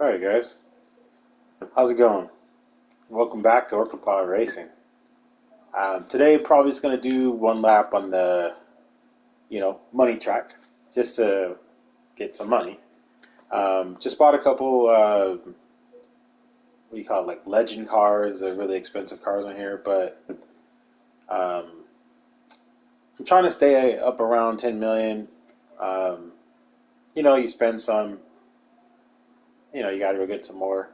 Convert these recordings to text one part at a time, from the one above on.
Alright guys, how's it going? Welcome back to Orca Racing. Today probably just going to do one lap on the, money track just to get some money. Just bought a couple, what do you call it, like legend cars. They're really expensive cars on here, but um, I'm trying to stay up around 10 million. Um, you spend some, you got to go get some more.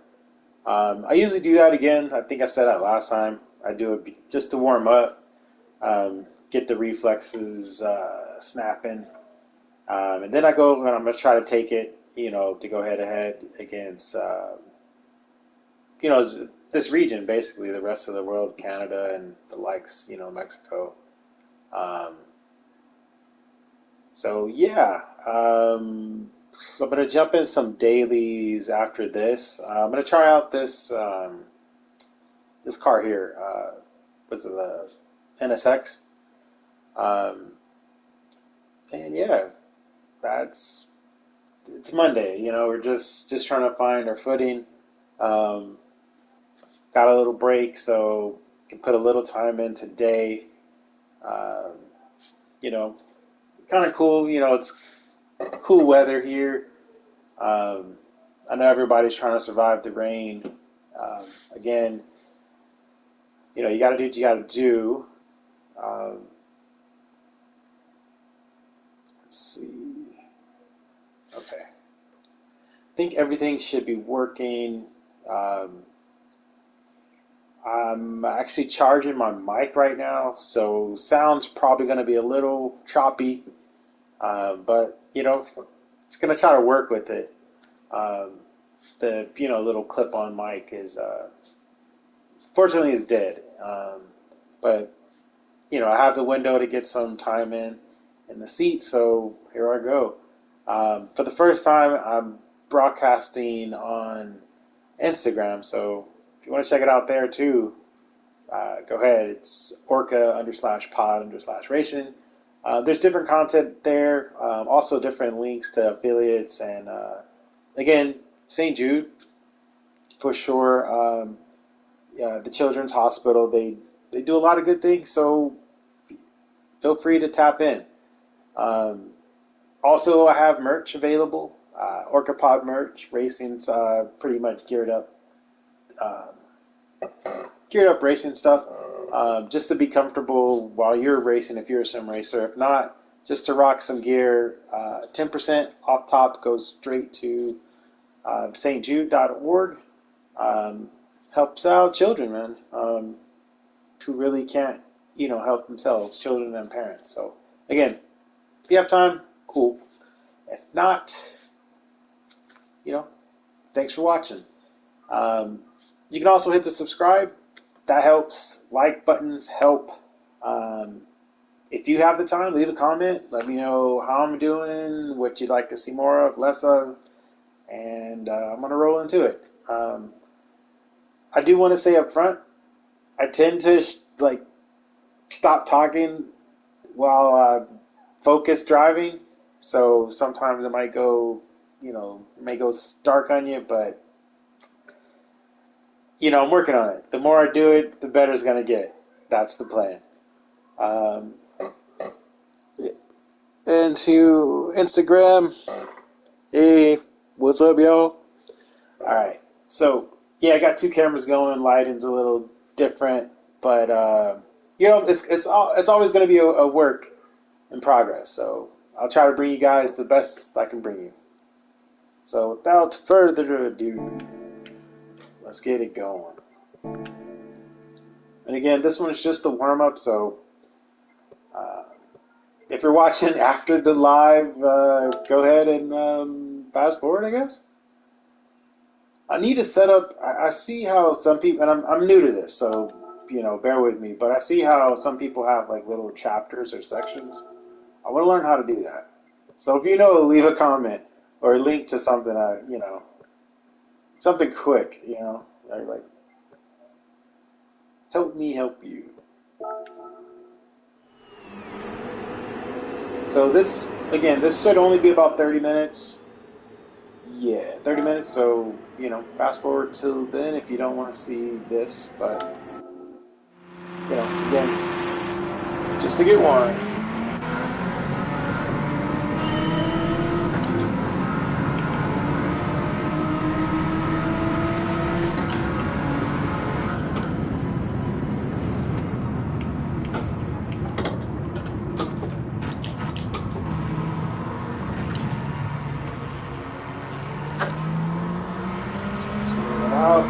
I usually do that again. I think I said that last time. I do it just to warm up, get the reflexes snapping, and then I go and I'm gonna try to take it, to go head to head against, this region, basically the rest of the world, Canada and the likes, Mexico. Um, so yeah, so I'm gonna jump in some dailies after this. I'm gonna try out this car here. Was it the NSX? Um, and yeah, that's it's Monday. We're just trying to find our footing. Um, got a little break, so can put a little time in today. Um, you know, Kind of cool. It's cool weather here. Um, I know everybody's trying to survive the rain. Again, you got to do what you got to do. Um, let's see. Okay. I think everything should be working. Um, I'm actually charging my mic right now, so sound's probably going to be a little choppy, but just going to try to work with it. Um, the little clip-on mic is fortunately is dead, but I have the window to get some time in the seat, so here I go. For the first time, I'm broadcasting on Instagram, so if you want to check it out there too, go ahead. It's Orca _ pod _ racing. There's different content there, also different links to affiliates, and again, St. Jude for sure. The Children's Hospital, they do a lot of good things, so feel free to tap in. Um, Also, I have merch available. OrcaPod merch. Racing's pretty much geared up racing stuff. Just to be comfortable while you're racing, if you're a sim racer. If not, just to rock some gear. 10% off top goes straight to stjude.org. Um, Helps out children, man, who really can't, help themselves, children and parents. So, again, if you have time, cool. If not, you know, thanks for watching. Um, you can also hit the subscribe. That helps. Like buttons help. Um, if you have the time, leave a comment. Let me know how I'm doing, what you'd like to see more of, less of, and I'm going to roll into it. I do want to say up front, I tend to stop talking while focused driving. So sometimes it might go, it may go dark on you, but I'm working on it. The more I do it, the better it's gonna get. That's the plan. Um, and to Instagram, hey, what's up, y'all? All right. So yeah, I got two cameras going. Lighting's a little different, but it's always gonna be a work in progress. So I'll try to bring you guys the best I can bring you. So without further ado, let's get it going. And again, this one's just the warm up. So uh, if you're watching after the live, go ahead and fast forward, I guess. I need to set up. I see how some people, and I'm new to this, so bear with me. But I see how some people have like little chapters or sections. I want to learn how to do that. So if you know, leave a comment or a link to something. Something quick. Like help me help you. So this should only be about 30 minutes. Yeah, 30 minutes. So, you know, fast forward till then if you don't want to see this. But, you know, again, just to get one. Out.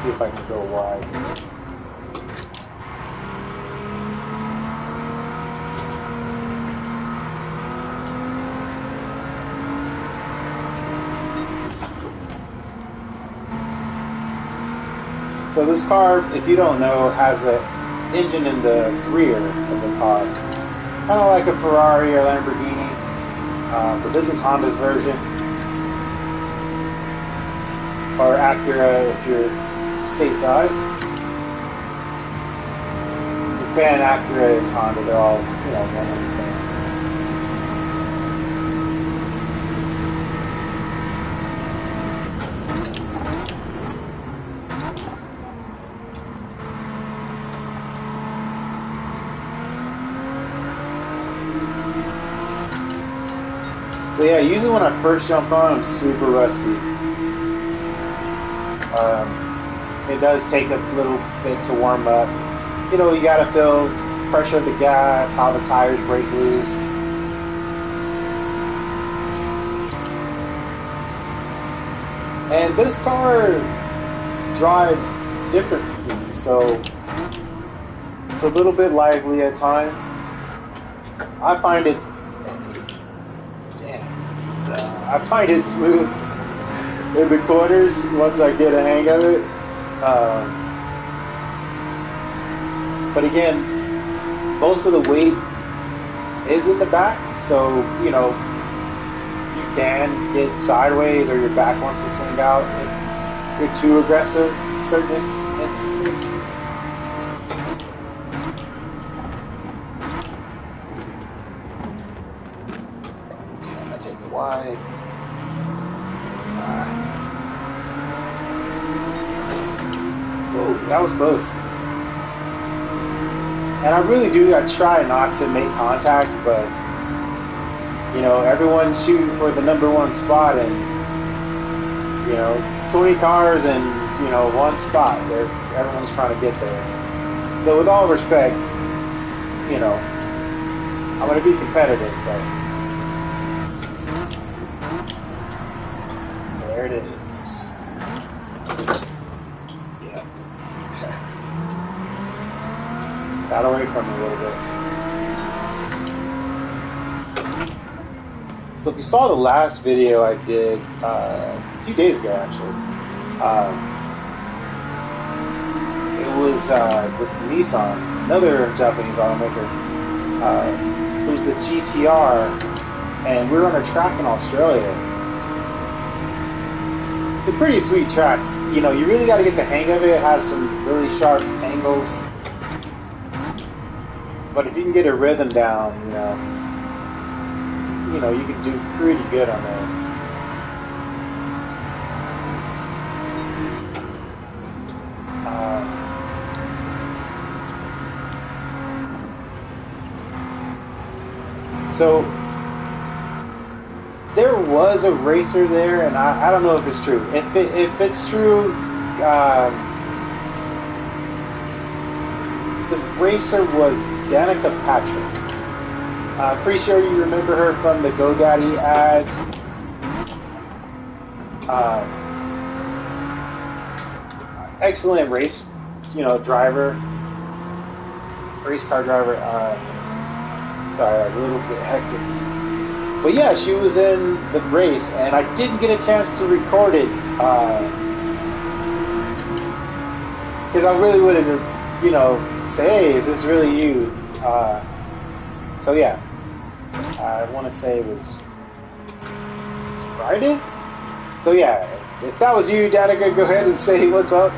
See if I can go wide. So this car, if you don't know, has an engine in the rear of the car, kind of like a Ferrari or Lamborghini, but this is Honda's version, or Acura if you're stateside. Japan, Acura is Honda. They're all, you know, one and the same. So yeah, usually when I first jump on, I'm super rusty. It does take a little bit to warm up. You know, you gotta feel pressure of the gas, how the tires break loose. And this car drives differently, so it's a little bit lively at times. I find it, I find it smooth in the corners once I get a hang of it. But again, most of the weight is in the back, so you know you can get sideways or your back wants to swing out if you're too aggressive in certain instances. Okay, I'm gonna take it wide. Whoa, that was close. And I really do, I try not to make contact, but, you know, everyone's shooting for the number one spot, and, you know, 20 cars and, you know, one spot. Everyone's trying to get there. So with all respect, you know, I'm going to be competitive, but there it is. Yeah. Got away from me a little bit. So if you saw the last video I did a few days ago, actually, it was with Nissan, another Japanese automaker, who's the GTR, and we were on a track in Australia. It's a pretty sweet track. You know, you really got to get the hang of it. It has some really sharp angles. But if you can get a rhythm down, you know, you can do pretty good on there. So there was a racer there, and I don't know if it's true. If it's true, the racer was Danica Patrick. I'm pretty sure you remember her from the GoDaddy ads. Excellent race, driver, race car driver. Sorry, I was a little bit hectic. But yeah, she was in the race, and I didn't get a chance to record it because I really wanted to, say, hey, is this really you? So yeah, I want to say it was Friday. So yeah, if that was you, Danica, go ahead and say what's up.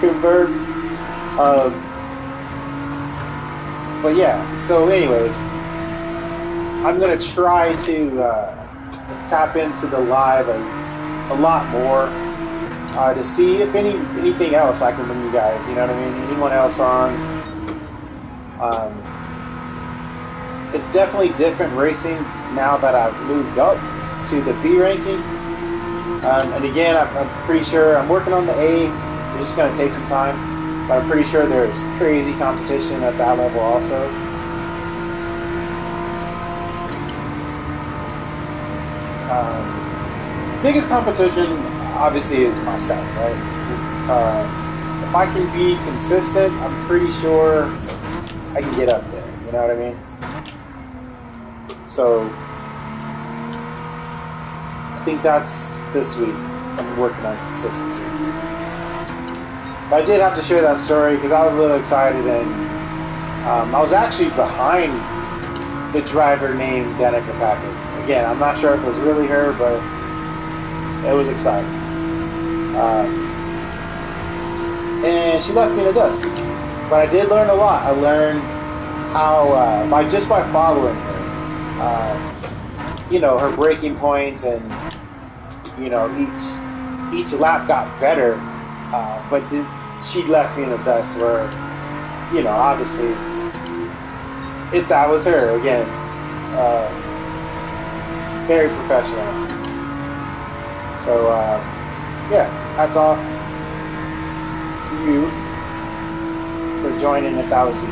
Confirm. But yeah, so anyways, I'm gonna try to tap into the live a lot more to see if anything else I can bring you guys. You know what I mean? Anyone else on? Um, it's definitely different racing now that I've moved up to the B ranking. And again, I'm pretty sure I'm working on the A. It's just going to take some time, but I'm pretty sure there's crazy competition at that level also. Biggest competition, obviously, is myself, right? If I can be consistent, I'm pretty sure I can get up there. You know what I mean? So I think that's this week. I'm working on consistency. But I did have to share that story because I was a little excited, and I was actually behind the driver named Danica Packard. Again, I'm not sure if it was really her, but it was exciting. And she left me in the dust. But I did learn a lot. I learned how, by following her, her braking points, and each lap got better. But she left me in the dust. Where, obviously, if that was her again, very professional. So yeah, hats off to you for joining if that was you.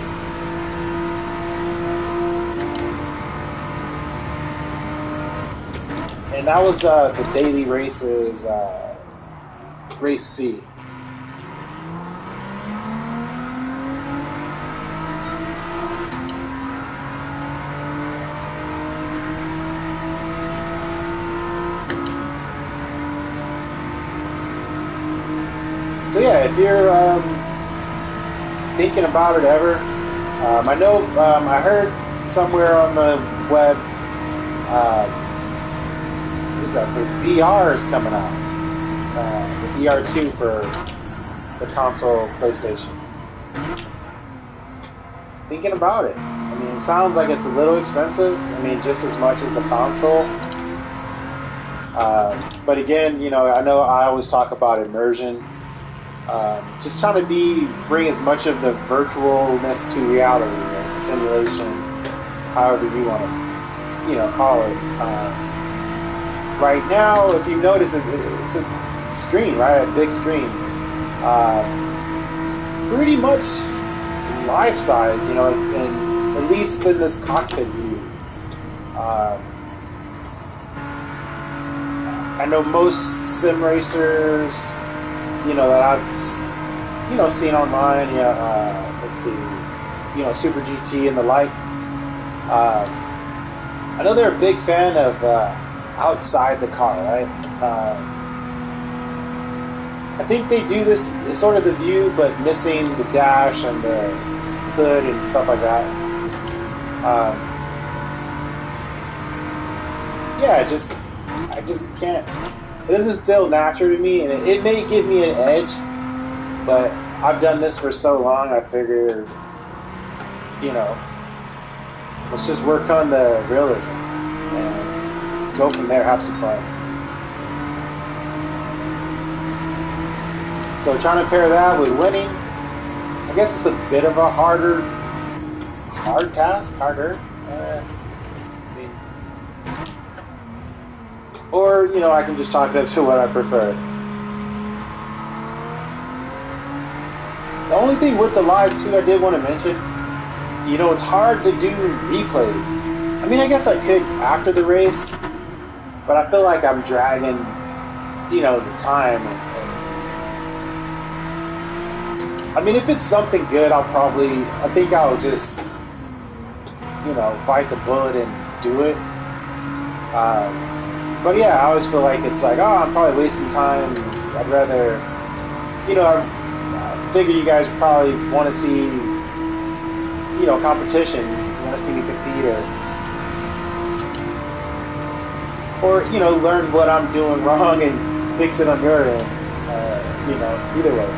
And that was the daily races, race C. So yeah, if you're thinking about it ever, I know I heard somewhere on the web, what's that? The VR is coming out, the VR2 for the console PlayStation. Thinking about it. I mean, it sounds like it's a little expensive. I mean, just as much as the console. But again, I know I always talk about immersion. Just trying to bring as much of the virtualness to reality, right? The simulation, however you want to, call it. Right now, if you notice, it's a screen, right? A big screen, pretty much life size, and at least in this cockpit view. I know most sim racers, that I've, seen online, let's see, Super GT and the like. I know they're a big fan of outside the car, right? I think they do this sort of the view, but missing the dash and the hood and stuff like that. Yeah, I just can't. It doesn't feel natural to me, and it may give me an edge, but I've done this for so long, I figure, let's just work on the realism and go from there, have some fun. So trying to pair that with winning, I guess it's a bit of a harder task. Or, I can just chalk it up to what I prefer. The only thing with the lives, too, I did want to mention, it's hard to do replays. I mean, I guess I could after the race, but I feel like I'm dragging, the time. I mean, if it's something good, I think I'll just, bite the bullet and do it. But yeah, I always feel like it's like, I'm probably wasting time. I'd rather, I figure you guys probably want to see, competition. You want to see me compete or learn what I'm doing wrong and fix it on your end. Either way.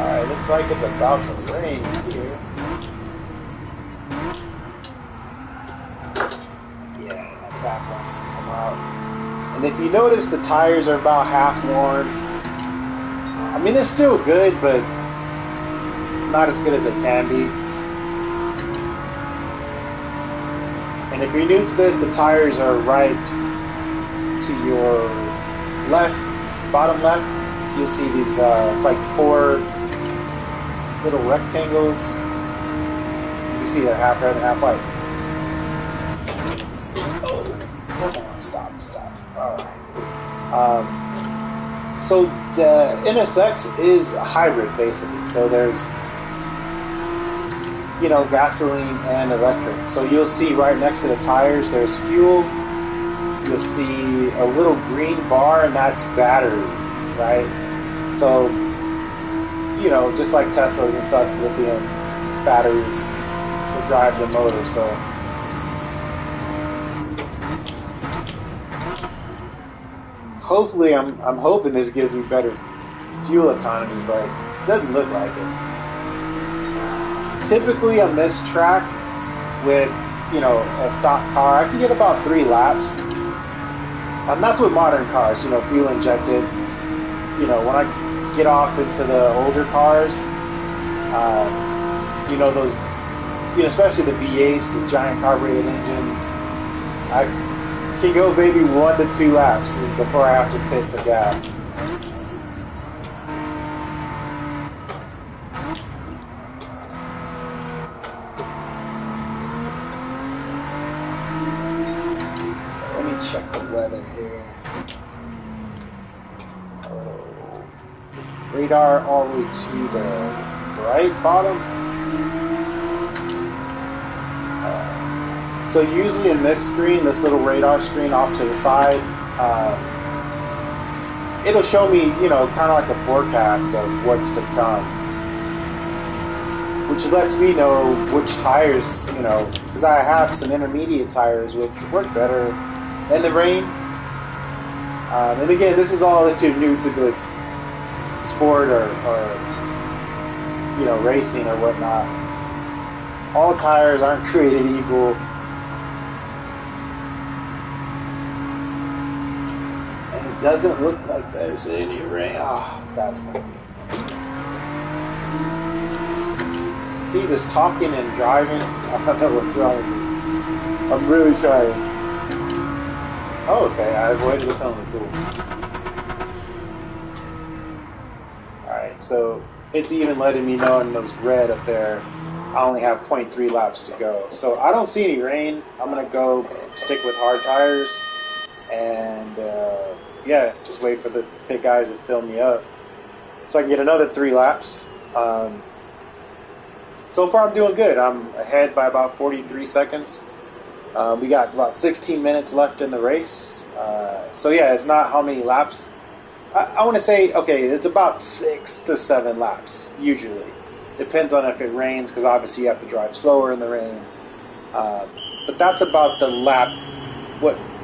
Alright, looks like it's about to rain here. Yeah, that back wants to come out. And if you notice, the tires are about half worn. I mean, they're still good, but not as good as they can be. And if you're new to this, the tires are right to your left, bottom left. You'll see these, it's like 4 little rectangles. You see they're half red and half white. Oh, come on, stop. Alright. So the NSX is a hybrid, basically. So there's, gasoline and electric. So you'll see right next to the tires, there's fuel. You'll see a little green bar, and that's battery, right? So, just like Teslas and stuff, lithium batteries to drive the motor. So, hopefully, I'm hoping this gives me better fuel economy, but it doesn't look like it. Typically on this track with, a stock car, I can get about 3 laps. And that's with modern cars, fuel injected. When I get off into the older cars, those, especially the V8s, these giant carbureted engines, I can go maybe 1 to 2 laps before I have to pit for gas. Let me check the weather here. Radar all the way to the right bottom. So usually in this screen, this little radar screen off to the side, it'll show me, kind of like a forecast of what's to come, which lets me know which tires, because I have some intermediate tires which work better in the rain. And again, this is all if you're new to this sport or racing or whatnot. All tires aren't created equal. And it doesn't look like there's any rain. Oh, that's gonna be. See, this talking and driving, I don't know what's wrong with me. I'm really trying. Oh, okay, I avoided the penalty. Cool. Alright, so it's even letting me know in those red up there, I only have 0.3 laps to go. So I don't see any rain. I'm going to go stick with hard tires and, just wait for the pit guys to fill me up so I can get another 3 laps. So far I'm doing good. I'm ahead by about 43 seconds. We got about 16 minutes left in the race. It's not how many laps. I want to say, okay, it's about 6 to 7 laps, usually. Depends on if it rains, because obviously you have to drive slower in the rain. But that's about the lap,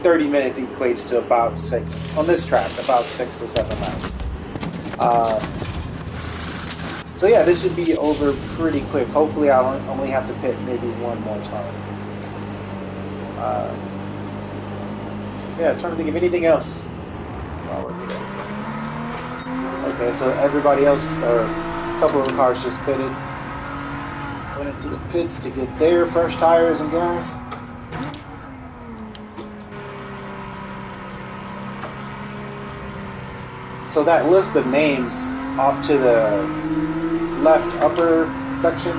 30 minutes equates to about 6, on this track, about 6 to 7 laps. This should be over pretty quick. Hopefully I'll only have to pit maybe 1 more time. Trying to think of anything else while we're here. Okay, so everybody else, or a couple of the cars just pitted. Went into the pits to get their fresh tires and gas. So that list of names off to the left upper section,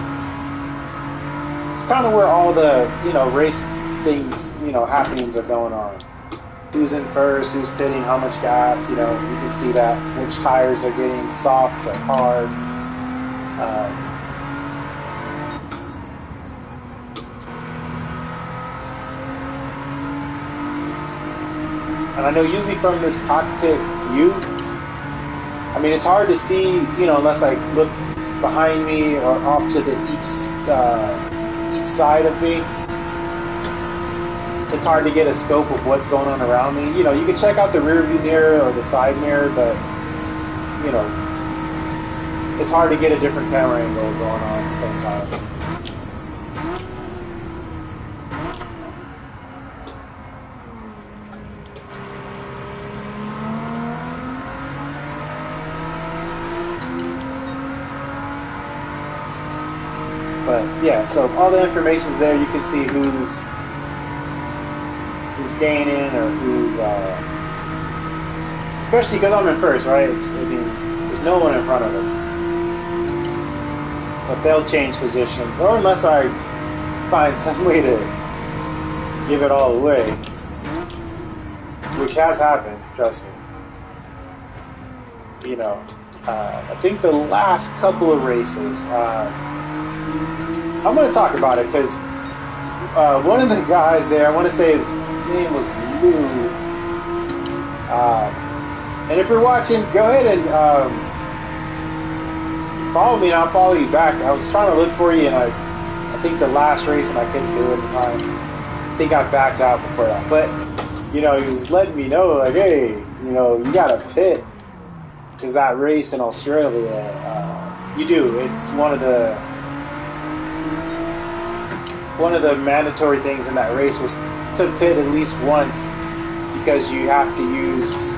it's kind of where all the, race things, happenings are going on. Who's in first, who's pitting, how much gas, you can see that, which tires are getting soft or hard. And I know usually from this cockpit view, I mean, it's hard to see, unless I look behind me or off to the each side of me. It's hard to get a scope of what's going on around me. You can check out the rear view mirror or the side mirror, but, it's hard to get a different camera angle going on at the same time. But yeah, so all the information's there. You can see who's gaining or who's, especially because I'm in first, right? I mean, there's no one in front of us. But they'll change positions, or unless I find some way to give it all away, which has happened, trust me. You know, I think the last couple of races, I'm going to talk about it because one of the guys there, I want to say his name was Lou. And if you're watching, go ahead and follow me and I'll follow you back. I was trying to look for you, and I think the last race, and I couldn't do it in time. I think I backed out before that. But, you know, he was letting me know, like, hey, you know, you got to pit. Because that race in Australia, you do. It's one of the mandatory things in that race was to pit at least once, because you have to use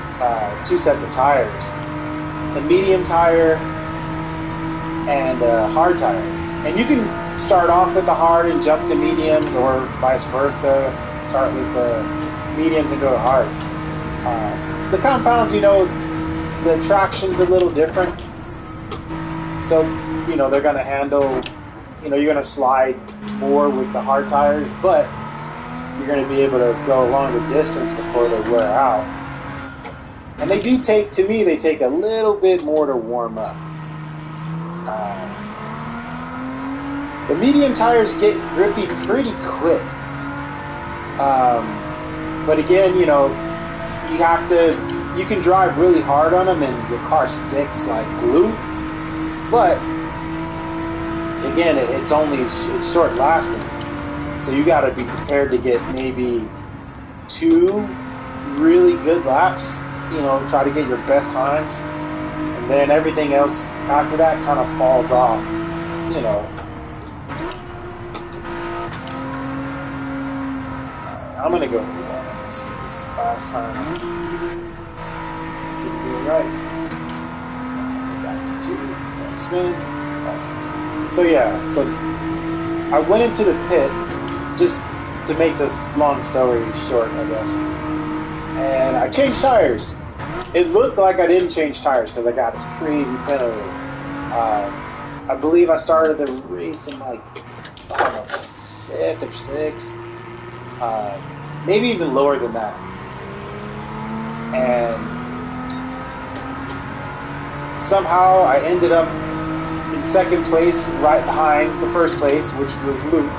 2 sets of tires, a medium tire and a hard tire. And you can start off with the hard and jump to mediums, or vice versa, start with the mediums and go to hard. The compounds, you know, the traction's a little different, so you know they're going to handle, you know, you're going to slide more with the hard tires, but you're going to be able to go a longer distance before they wear out. And they do take, to me, they take a little bit more to warm up. The medium tires get grippy pretty quick, but again, you know, you can drive really hard on them and your car sticks like glue, but again, it's short lasting, so you got to be prepared to get maybe 2 really good laps, you know, try to get your best times, and then everything else after that kind of falls off, you know. I'm gonna go with 1 in this case. Last time didn't do it right. Back to 2, then spin. So yeah, so I went into the pit, just to make this long story short, I guess, and I changed tires. It looked like I didn't change tires because I got this crazy penalty. I believe I started the race in like, I don't know, 5th or 6th, maybe even lower than that. And somehow I ended up in 2nd place, right behind the 1st place, which was Luke.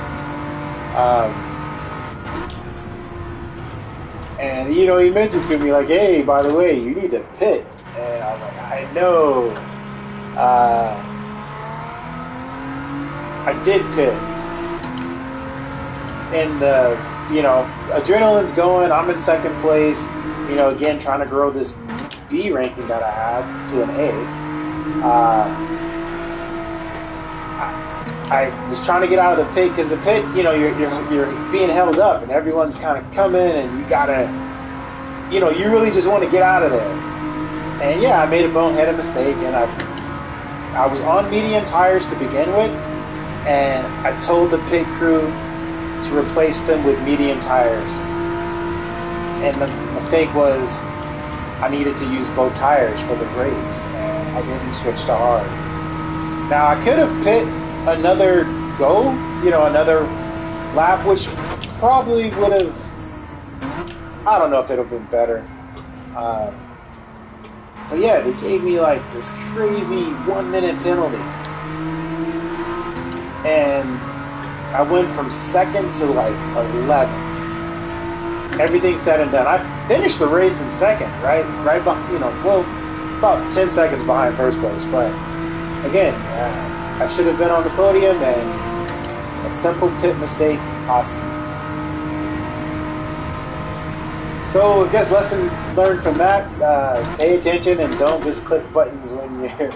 And you know, he mentioned to me like, "Hey, by the way, you need to pit." And I was like, "I know." I did pit, and you know, adrenaline's going. I'm in 2nd place. You know, again, trying to grow this B ranking that I have to an A. I was trying to get out of the pit because the pit, you know, you're being held up and everyone's kind of coming, and you gotta, you know, you really just want to get out of there. And yeah, I made a boneheaded mistake, and I was on medium tires to begin with, and I told the pit crew to replace them with medium tires. And the mistake was I needed to use both tires for the brakes, and I didn't switch to hard. Now I could have pit another go, you know, another lap, which probably would have, I don't know if it would have been better. But yeah, they gave me like this crazy 1-minute penalty. And I went from 2nd to like 11th. Everything said and done. I finished the race in 2nd, right behind, you know, well, about 10 seconds behind 1st place. But again, I should have been on the podium, and a simple pit mistake cost me. So I guess lesson learned from that: pay attention and don't just click buttons when you're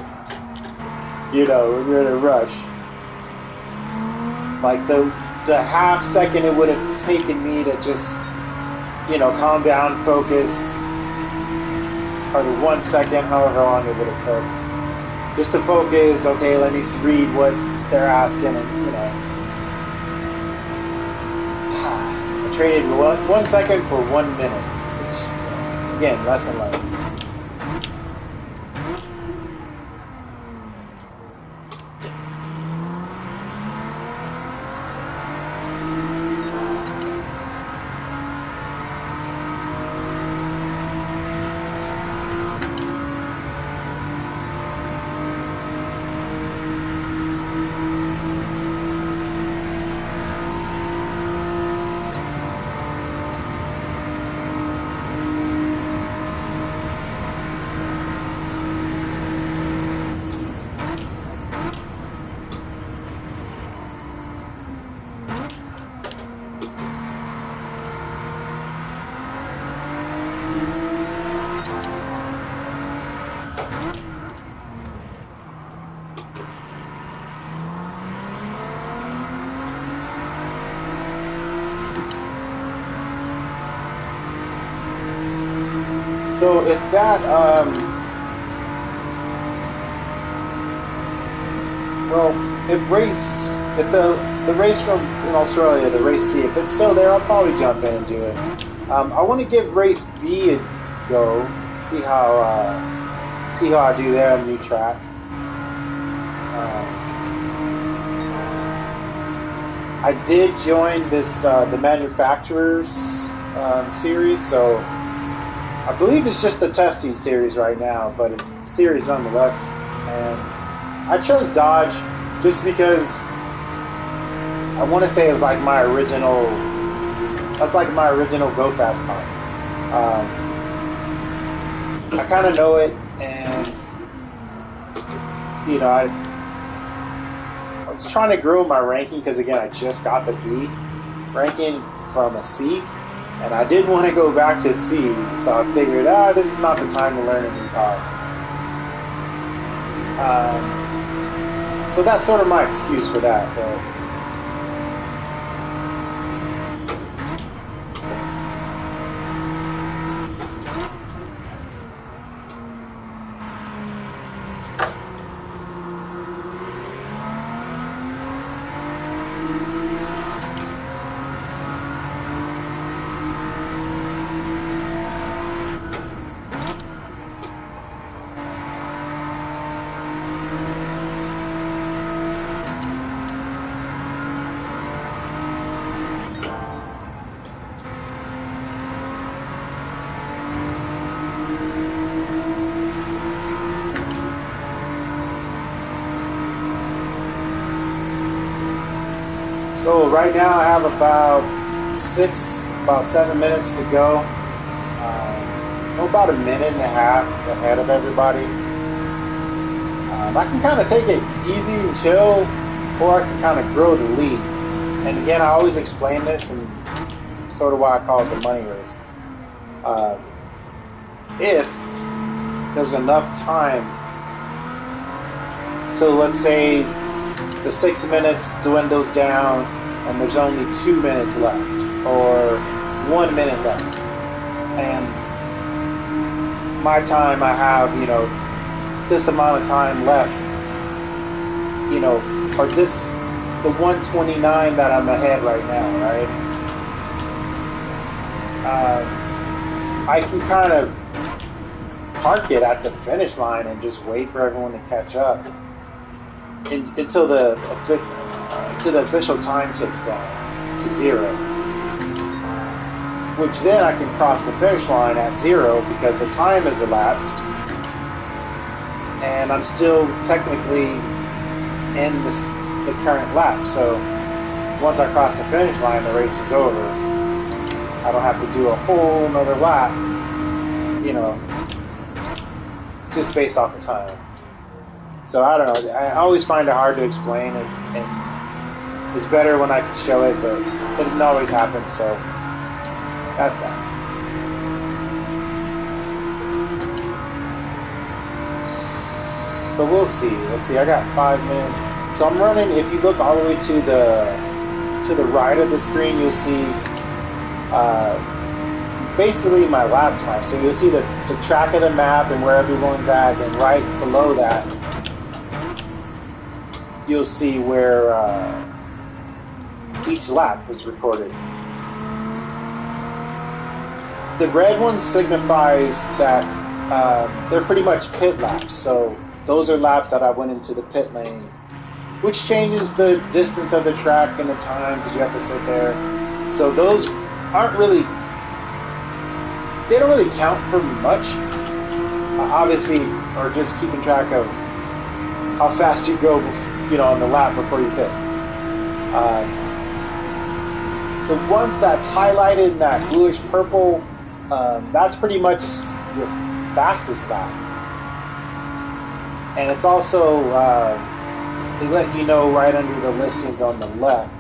You know, when you're in a rush. Like the half second it would have taken me to just, you know, calm down, focus, or the 1 second, however long it would have took, just to focus. Okay, let me read what they're asking, and you know, I traded 1 second for 1 minute, which again, lesson learned. So if that, well, if the race from in Australia, the race C, if it's still there, I'll probably jump in and do it. I want to give race B a go, see how I do there on the new track. I did join this the manufacturers series, so I believe it's just the testing series right now, but a series nonetheless. And I chose Dodge just because I want to say it was like my original. That's like my original Go Fast car. I kind of know it, and you know, I was trying to grow my ranking because again, I just got the B ranking from a C. And I didn't want to go back to C, so I figured, this is not the time to learn a new car. So that's sort of my excuse for that. But so right now I have about 7 minutes to go. About a minute and a half ahead of everybody. I can kind of take it easy and chill, or I can kind of grow the lead. And again, I always explain this, and sort of why I call it the money race. If there's enough time, so let's say the 6 minutes dwindles down and there's only 2 minutes left, or 1 minute left, and my time, I have, you know, this amount of time left, you know, or this, the 129 that I'm ahead right now, right? I can kind of park it at the finish line and just wait for everyone to catch up until the official time ticks down to 0. Which then I can cross the finish line at 0 because the time has elapsed, and I'm still technically in the current lap. So once I cross the finish line, the race is over. I don't have to do a whole another lap, you know, just based off of time. So I don't know. I always find it hard to explain, and it's better when I can show it, but it didn't always happen. So that's that. So we'll see. Let's see. I got 5 minutes. So I'm running. If you look all the way to the right of the screen, you'll see basically my lap time. So you'll see the track of the map and where everyone's at, and right below that, you'll see where each lap is recorded. The red one signifies that they're pretty much pit laps. So those are laps that I went into the pit lane, which changes the distance of the track and the time because you have to sit there. So those aren't really, they don't really count for much. Obviously, or just keeping track of how fast you go, on the lap before you pit. The ones that's highlighted in that bluish purple, that's pretty much your fastest lap. And it's also, they let you know right under the listings on the left,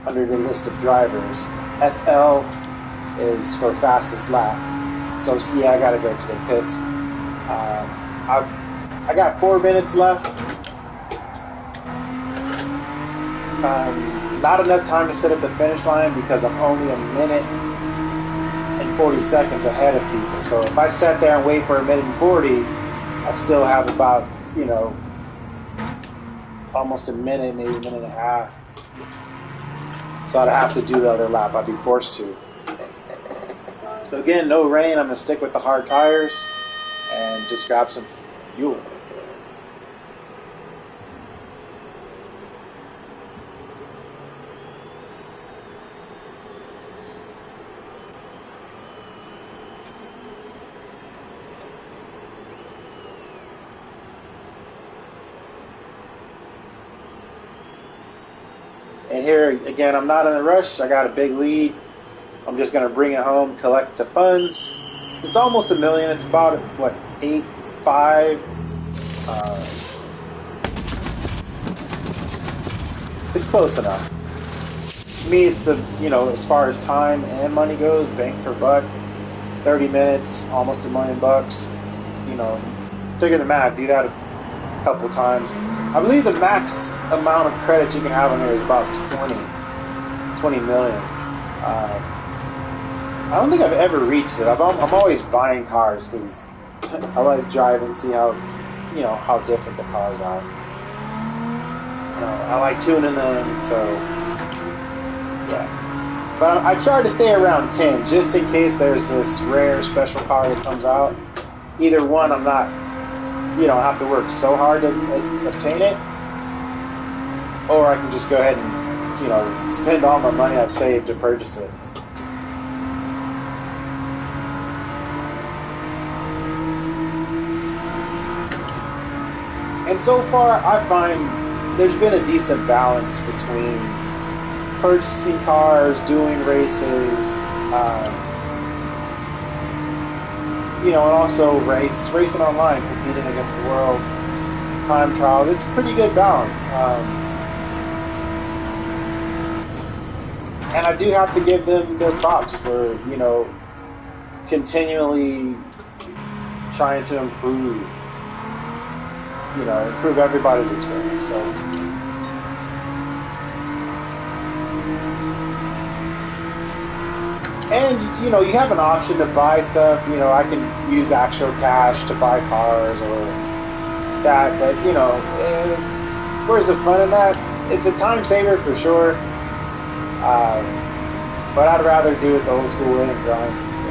under the list of drivers. FL is for fastest lap. So see, I gotta go to the pits. I got 4 minutes left. Not enough time to sit at the finish line because I'm only a minute and 40 seconds ahead of people. So if I sat there and wait for a minute and 40, I still have about, almost a minute, maybe a minute and a half. So I'd have to do the other lap. I'd be forced to. So again, no rain. I'm going to stick with the hard tires and just grab some fuel. And here, again, I'm not in a rush. I got a big lead. I'm just going to bring it home, collect the funds. It's almost $1 million. It's about, 8.5. It's close enough. To me, it's the, as far as time and money goes, bang for buck. 30 minutes, almost $1 million. Figure the math. Do that a couple times. I believe the max amount of credit you can have on here is about 20 million. I don't think I've ever reached it. I'm always buying cars because I like driving, see how different the cars are. I like tuning them, so yeah. But I try to stay around 10 just in case there's this rare special car that comes out. Either one, I'm not. Have to work so hard to obtain it, or I can just go ahead and, spend all my money I've saved to purchase it. And so far, I find there's been a decent balance between purchasing cars, doing races, and also racing online, competing against the world, time trial. It's a pretty good balance. And I do have to give them their props for, continually trying to improve everybody's experience. So. And, you have an option to buy stuff. I can use actual cash to buy cars or that. But, where's the fun in that? It's a time saver for sure. But I'd rather do it the old school way and grind. So.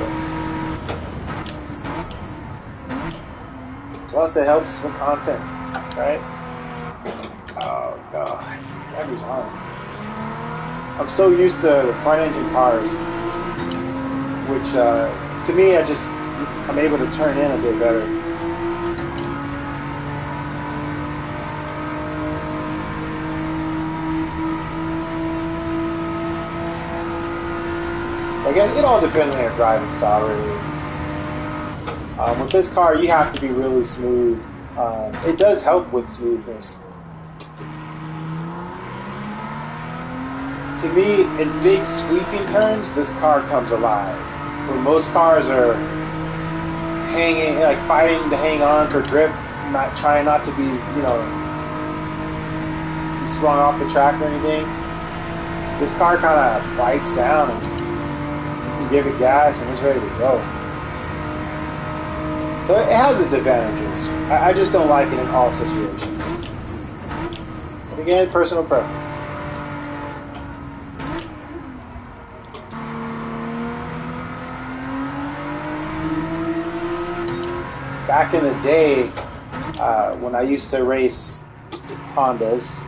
Plus, it helps with content, right? Oh, God. That was hard. I'm so used to the front engine cars, which to me, I'm able to turn in a bit better. I guess it all depends on your driving style, really. With this car, you have to be really smooth. It does help with smoothness. To me, in big sweeping turns, this car comes alive. Where most cars are hanging, fighting to hang on for grip, not trying not to be, sprung off the track or anything. This car kind of bites down and you can give it gas and it's ready to go. So it has its advantages. I just don't like it in all situations. But again, personal preference. Back in the day, when I used to race Hondas,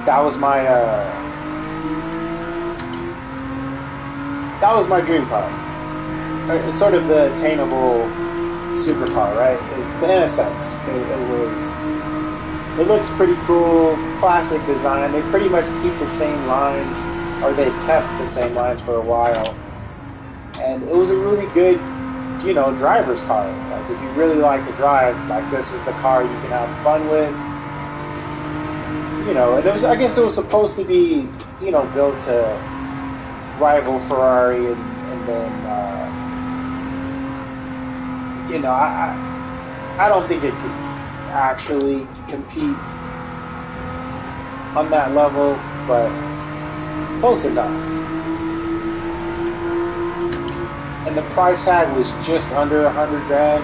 that was my dream car. It's sort of the attainable supercar, right? It's the NSX. It looks pretty cool, classic design. They pretty much keep the same lines, or they kept the same lines for a while, and it was a really good, driver's car. Like if you really like to drive, like this is the car you can have fun with. And I guess it was supposed to be, built to rival Ferrari, and then, I don't think it could actually compete on that level, but close enough. And the price tag was just under $100,000.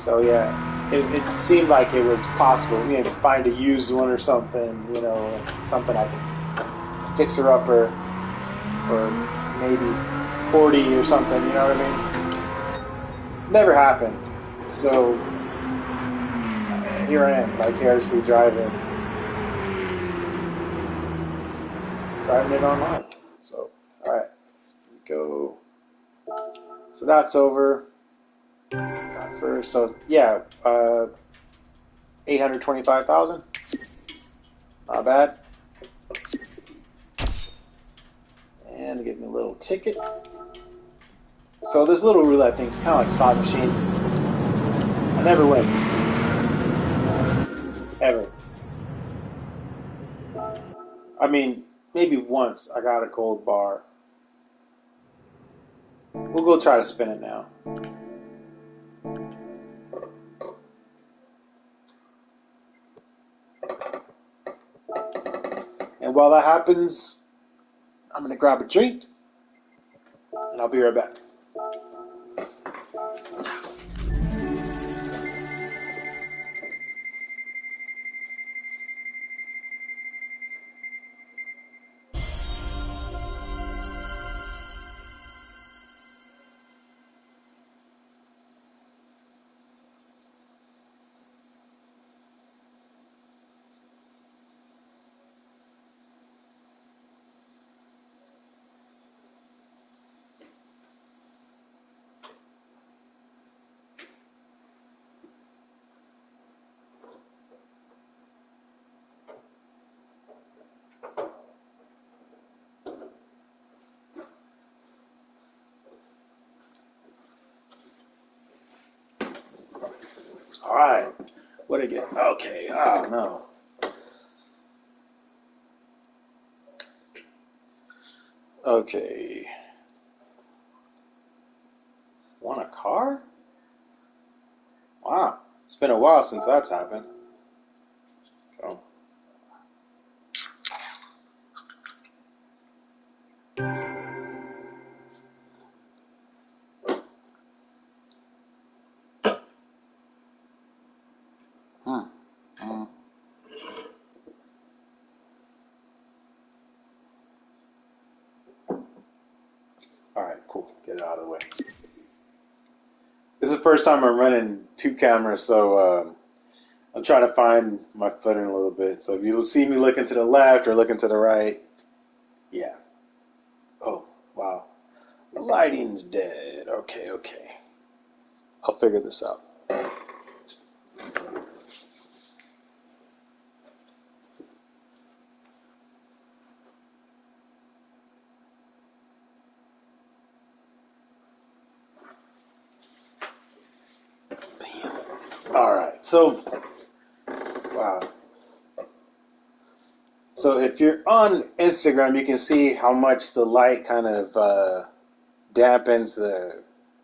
So yeah, it seemed like it was possible, to find a used one or something, something I could fix her up for maybe 40 or something, you know what I mean? Never happened. So here I am, vicariously driving it online. So, all right, go. So that's over. First, so yeah, 825,000. Not bad. And give me a little ticket. So this little roulette thing's kind of like a slot machine. I never win. Ever. I mean, maybe once I got a gold bar. We'll go try to spin it now. And while that happens, I'm going to grab a drink, and I'll be right back. All right, what did I get? Okay, oh no. Okay. Want a car? Wow, it's been a while since that's happened. So. Alright, cool. Get it out of the way. This is the first time I'm running two cameras, so I'm trying to find my footing a little bit. So if you see me looking to the left or looking to the right, yeah. Oh, wow. The lighting's dead. Okay. I'll figure this out. Alright, so, wow. So if you're on Instagram, you can see how much the light kind of dampens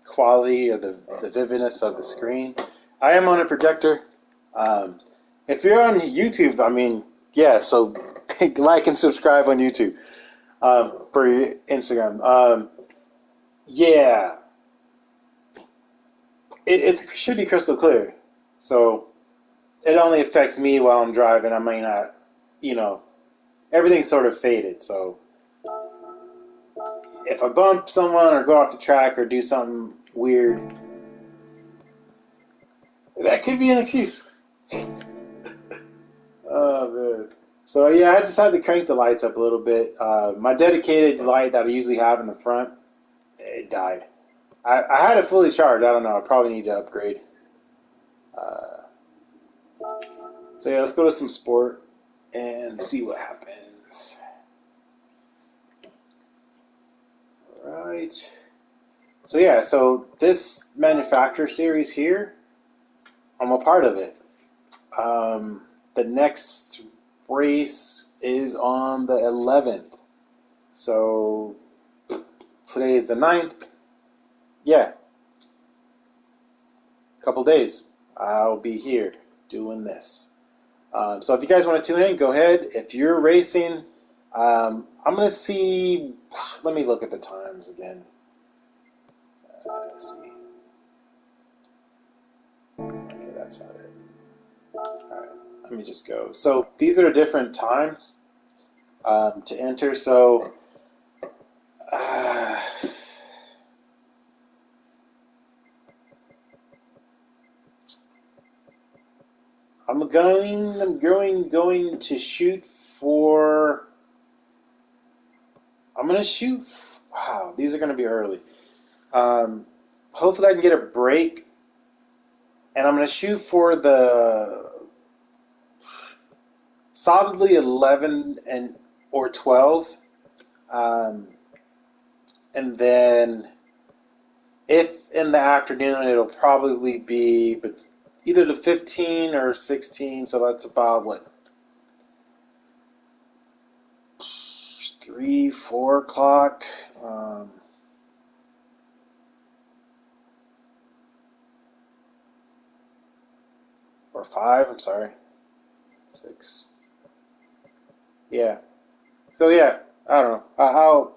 quality or the vividness of the screen. I am on a projector. Um, if you're on YouTube, I mean, yeah, so like and subscribe on YouTube for your Instagram. Yeah, it should be crystal clear. So it only affects me while I'm driving. I may not, you know, everything's sort of faded. So if I bump someone or go off the track or do something weird, that could be an excuse. Oh man. So yeah, I just had to crank the lights up a little bit. My dedicated light that I usually have in the front, it died. I had it fully charged. I don't know. I probably need to upgrade. Uh, so yeah, let's go to some sport and see what happens. All right. So yeah, so this manufacturer series here, I'm a part of it. The next race is on the 11th. So today is the 9th. Yeah, a couple days. I'll be here doing this. So if you guys want to tune in, go ahead. If you're racing, I'm going to see. Let me look at the times again. Let's see. Okay, that's not it. All right, let me just go. So these are different times to enter. So uh, going to shoot for. I'm going to shoot. Wow, these are going to be early. Um, Hopefully, I can get a break, and I'm going to shoot for the solidly 11 and or 12, um, and then if in the afternoon, it'll probably be but either the 15 or 16. So that's about what 3, 4 o'clock. Or five. I'm sorry, 6. Yeah. So yeah, I don't know.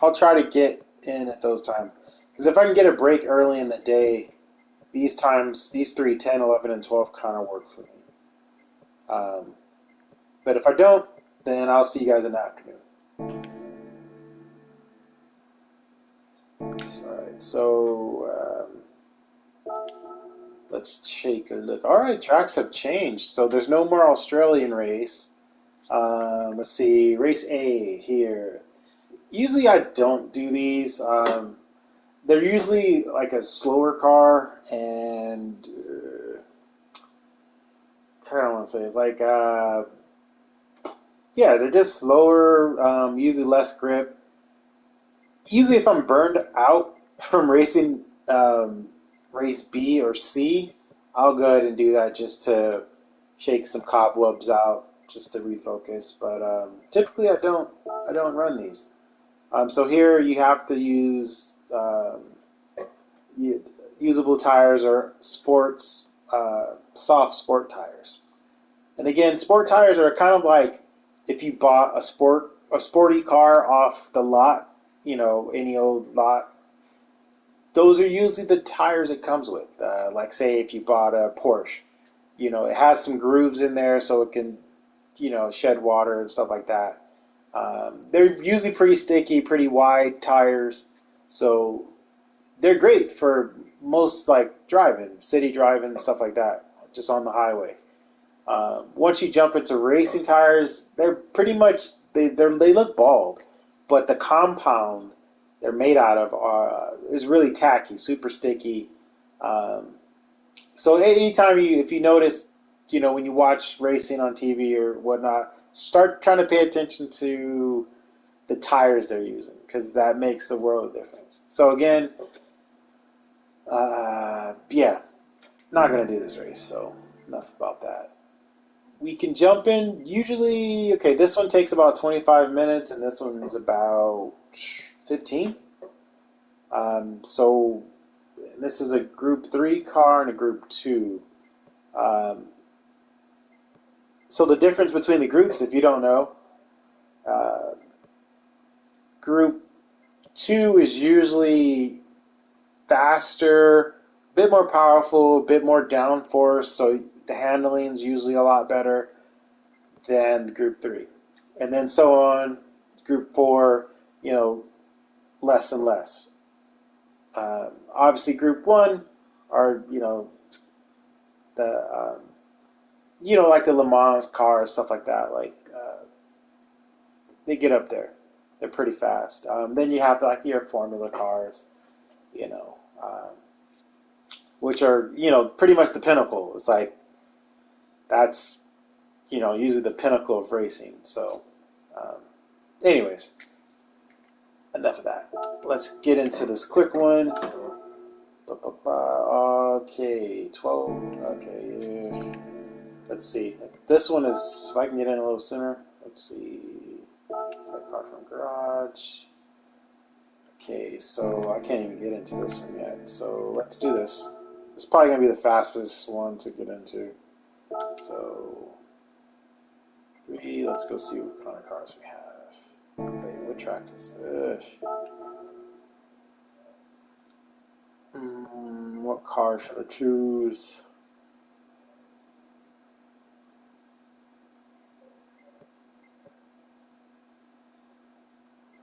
I'll try to get in at those times because if I can get a break early in the day, these times, these 3, 10, 11, and 12 kind of work for me. Um, but if I don't, then I'll see you guys in the afternoon. Alright, so let's take a look. Alright, tracks have changed. So there's no more Australian race. Let's see, race A here. Usually I don't do these. They're usually like a slower car, and I don't want to say it's like yeah, they're just slower. Usually less grip. Usually, if I'm burned out from racing race B or C, I'll go ahead and do that just to shake some cobwebs out, just to refocus. But typically, I don't run these. So here you have to use usable tires or sports soft sport tires. And again, sport tires are kind of like if you bought a sporty car off the lot, any old lot. Those are usually the tires it comes with. Like say if you bought a Porsche, it has some grooves in there so it can, shed water and stuff like that. They're usually pretty sticky, pretty wide tires, so they're great for most like driving, city driving, stuff like that, just on the highway. Once you jump into racing tires, they're pretty much they look bald, but the compound they're made out of is really tacky, super sticky. Um, so anytime if you notice, when you watch racing on TV or whatnot, start trying to pay attention to the tires they're using because that makes a world of difference. So again, yeah, not gonna do this race. So enough about that. We can jump in. Usually, okay, this one takes about 25 minutes, and this one is about 15. So And this is a Group 3 car and a Group 2. Um, so the difference between the groups, if you don't know, uh, Group 2 is usually faster, a bit more powerful, a bit more downforce, so the handling is usually a lot better than Group 3. And then so on, Group 4, you know, less and less. Obviously, Group 1 are, the, like the Le Mans cars, stuff like that. Like, they get up there. They're pretty fast. Then you have, like, your Formula cars, you know, which are, pretty much the pinnacle. It's like, that's, usually the pinnacle of racing. So, um, anyways, enough of that. Let's get into this quick one. Okay, 12. Okay, let's see. This one is, if I can get in a little sooner. Let's see. Car from garage. Okay, so I can't even get into this one yet. So let's do this. It's probably going to be the fastest one to get into. So, 3, let's go see what kind of cars we have. Wait, what track is this? What car should I choose?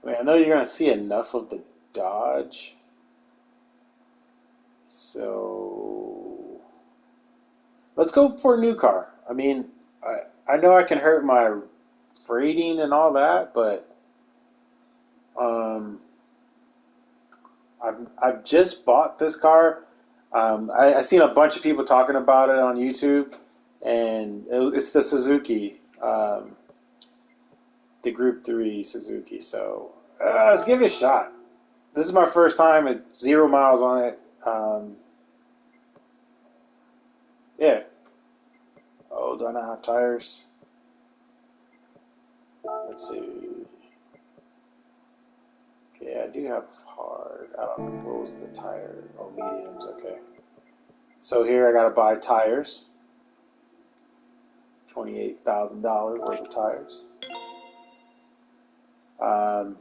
I mean, I know you're going to see enough of the Dodge. So, let's go for a new car. I mean, I know I can hurt my rating and all that, but um, I've just bought this car. I seen a bunch of people talking about it on YouTube, and it's the Suzuki, the Group 3 Suzuki. So let's give it a shot. This is my first time at 0 miles on it. Yeah. Oh, do I not have tires? Let's see. Okay, I do have hard. I don't know. What was the tire? Oh, mediums. Okay. So here I gotta buy tires. $28,000 worth of tires. Um,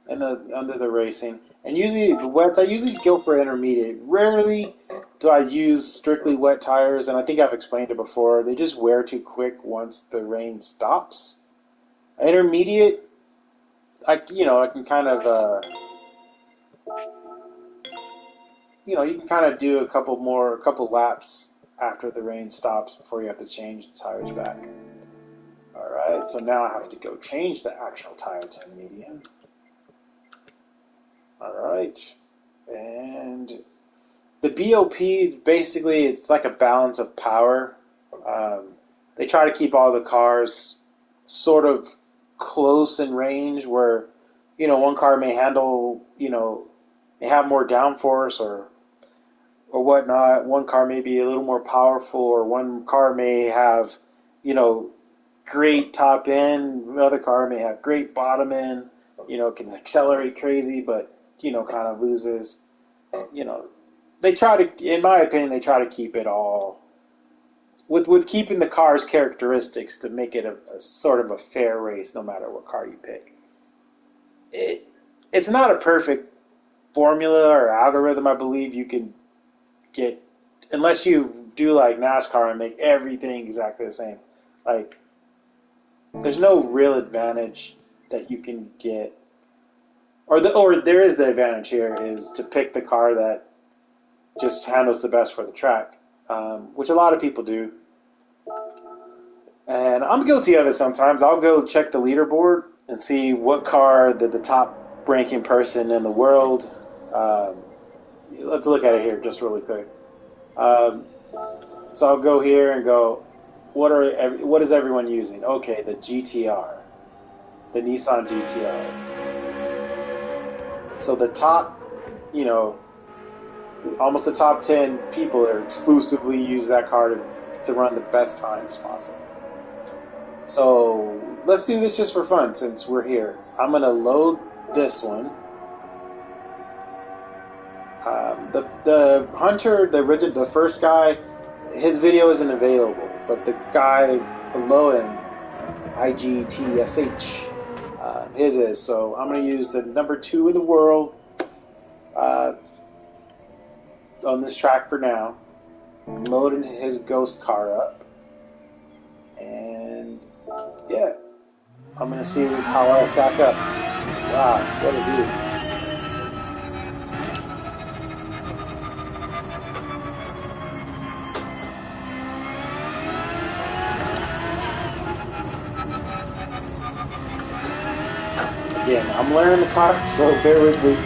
and under the racing. And usually the wets, I usually go for intermediate. Rarely do I use strictly wet tires, and I think I've explained it before. They just wear too quick once the rain stops. Intermediate, I can kind of, you can kind of do a couple laps after the rain stops before you have to change the tires back. All right, so now I have to go change the actual tire to medium. All right, and the BOP, basically, it's like a balance of power. They try to keep all the cars sort of close in range where, one car may handle, may have more downforce or whatnot. One car may be a little more powerful, or one car may have, great top end. Another car may have great bottom end. Can accelerate crazy, but kind of loses. They try to, in my opinion, they try to keep it all with keeping the car's characteristics to make it a sort of a fair race, no matter what car you pick. It's not a perfect formula or algorithm. I believe you can get, unless you do like NASCAR and make everything exactly the same. Like, there's no real advantage that you can get, or there is the advantage here is to pick the car that just handles the best for the track, which a lot of people do. And I'm guilty of it sometimes. I'll go check the leaderboard and see what car the top ranking person in the world. Let's look at it here just really quick. So I'll go here and go, what is everyone using? Okay, the GTR, the Nissan GTR. So the top, almost the top 10 people are exclusively use that car to run the best times possible. So let's do this just for fun since we're here. I'm going to load this one. The hunter, the first guy, his video isn't available, but the guy below him, IGTSH, his is. So I'm going to use the number 2 in the world uh, on this track for now. I'm loading his ghost car up, and yeah, I'm going to see how I stack up. Wow, what a view. Again, I'm learning the car, so bear with me.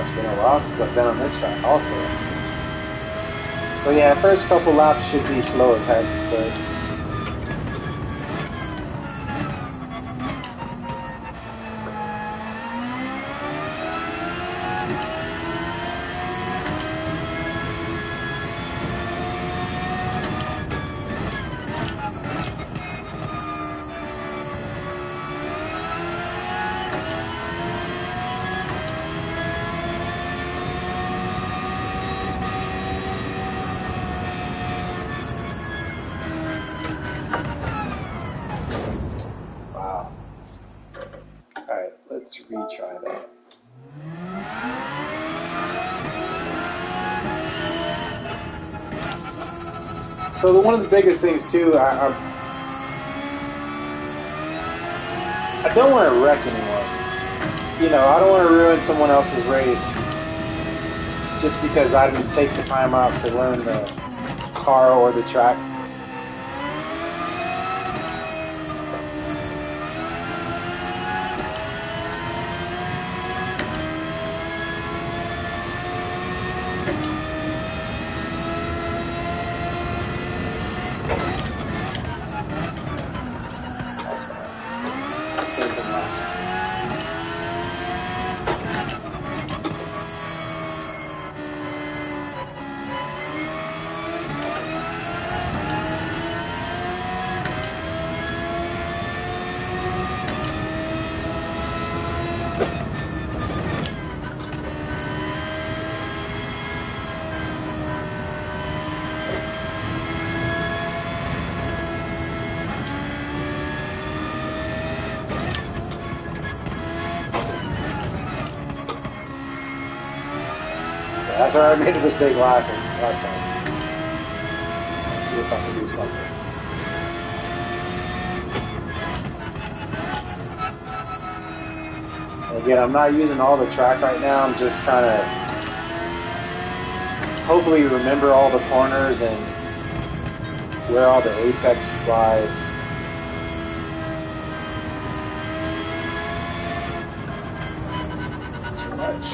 It's been a while since I've been on this track also. So yeah, first couple laps should be slow as heck, but wow. Alright, let's retry that. So one of the biggest things too, I don't want to wreck anyone. You know, I don't want to ruin someone else's race just because I didn't take the time out to learn the car or the track. Same thing last time. That's where I made a mistake last time. Let's see if I can do something. Again, I'm not using all the track right now. I'm just trying to hopefully remember all the corners and where all the apex slides. Too much.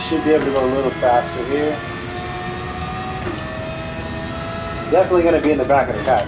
Should be able to go a little faster here. Definitely going to be in the back of the pack.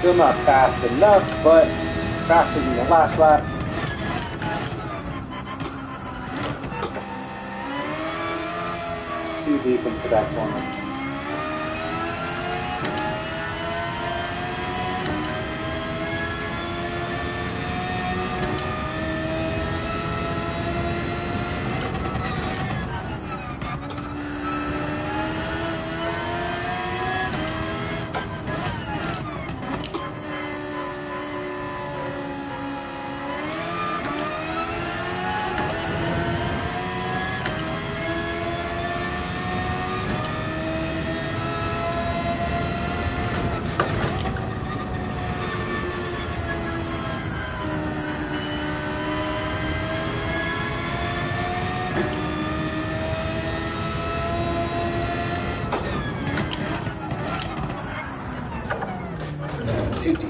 Still not fast enough, but faster than the last lap. Too deep into that corner. Too deep.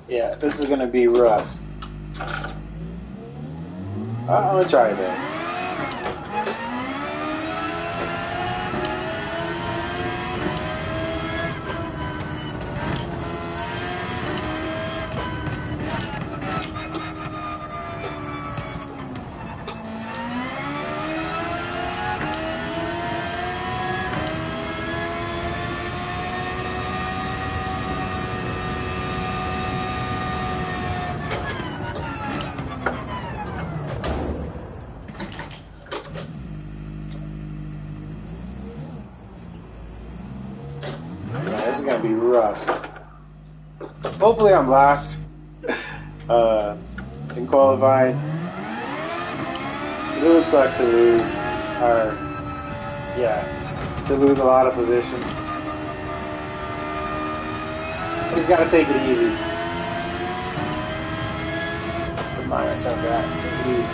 Yeah, this is gonna be rough. I'm gonna try it then. This is gonna be rough. Hopefully I'm last in qualifying. It would suck to lose, or yeah, to lose a lot of positions. I just gotta take it easy. Remind myself that. Take it easy.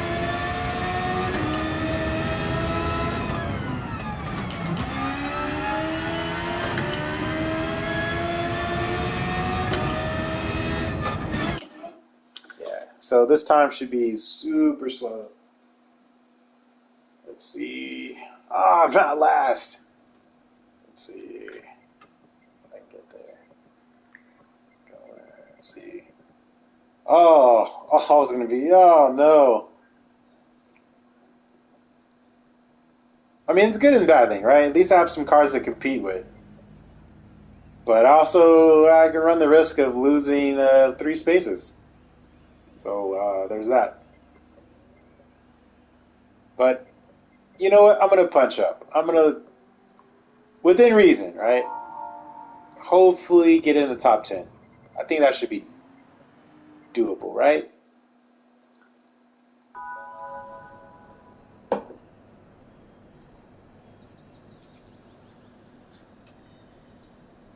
So this time should be super slow. Let's see. Oh, I'm not last. Let's see if I can get there. Let's see. Oh, I was going to be, oh no. I mean, it's good and bad thing, right? At least I have some cars to compete with. But also, I can run the risk of losing 3 spaces. So there's that. But you know what? I'm going to punch up. I'm going to, within reason, right? Hopefully get in the top 10. I think that should be doable, right?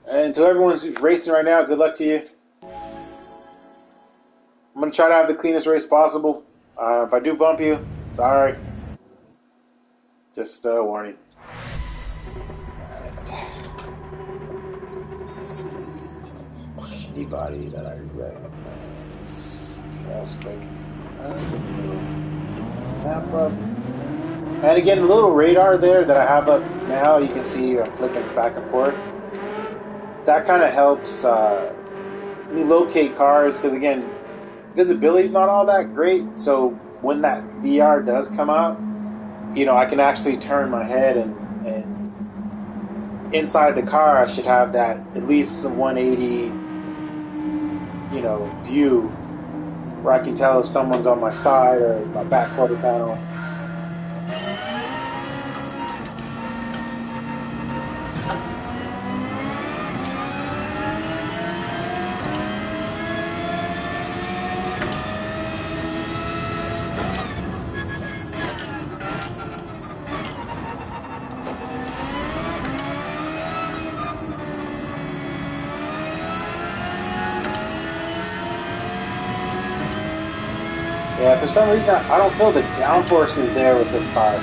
And to everyone who's racing right now, good luck to you. I'm going to try to have the cleanest race possible. If I do bump you, sorry. Just a warning. Anybody that I recognize. That's quick. Map up. And again, the little radar there that I have up now, you can see I'm flicking back and forth. That kind of helps me locate cars, because again, visibility is not all that great. So when that VR does come out, you know, I can actually turn my head and inside the car I should have that at least a 180, you know, view where I can tell if someone's on my side or my back quarter panel. Yeah, for some reason, I don't feel the downforce is there with this car.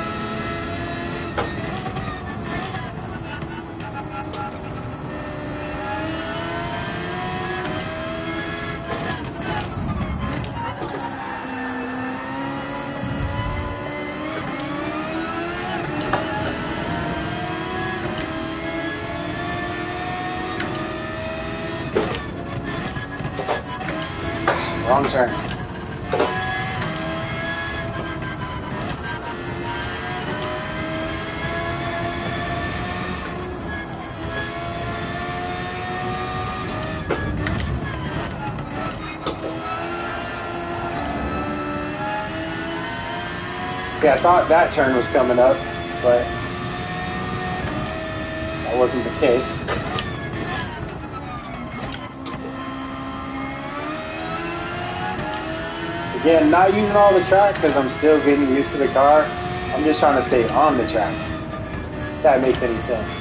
Wrong turn. See, I thought that turn was coming up, but that wasn't the case. Again, not using all the track because I'm still getting used to the car. I'm just trying to stay on the track. If that makes any sense.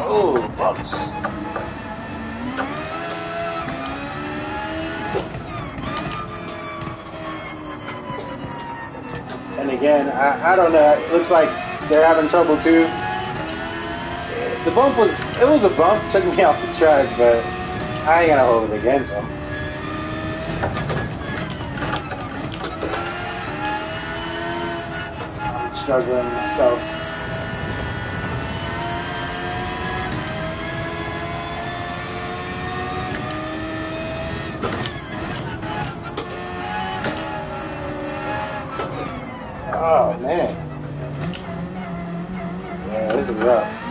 Oh, bumps. And again, I don't know. It looks like they're having trouble too. The bump was, it was a bump, took me off the track, but I ain't gonna hold it against them. I'm struggling myself. Oh man. Yeah, this is rough.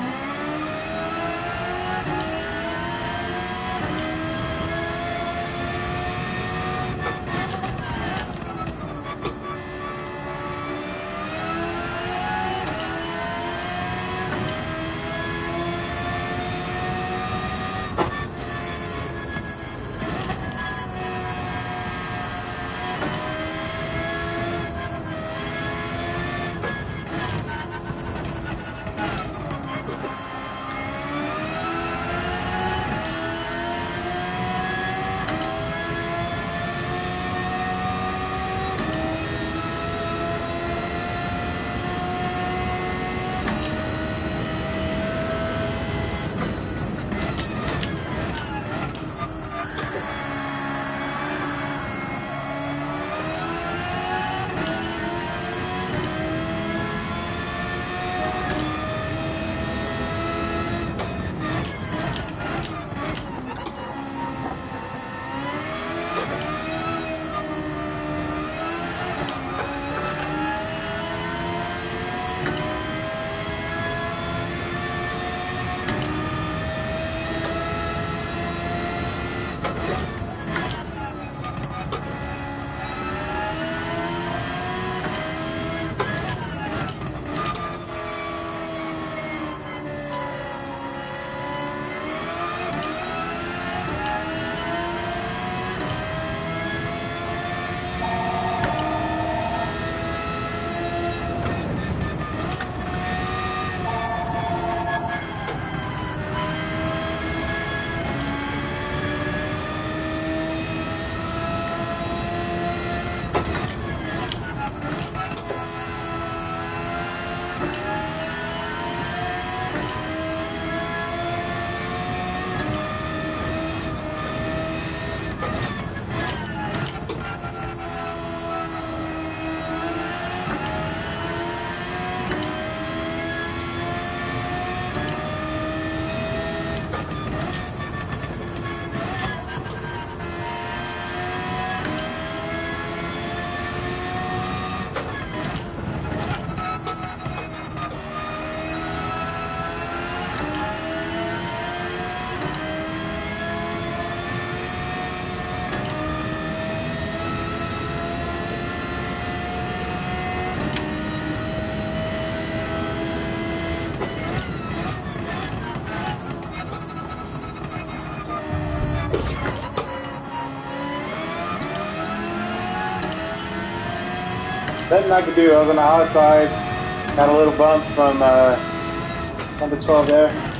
nothing I could do. I was on the outside, got a little bump from number 12 there.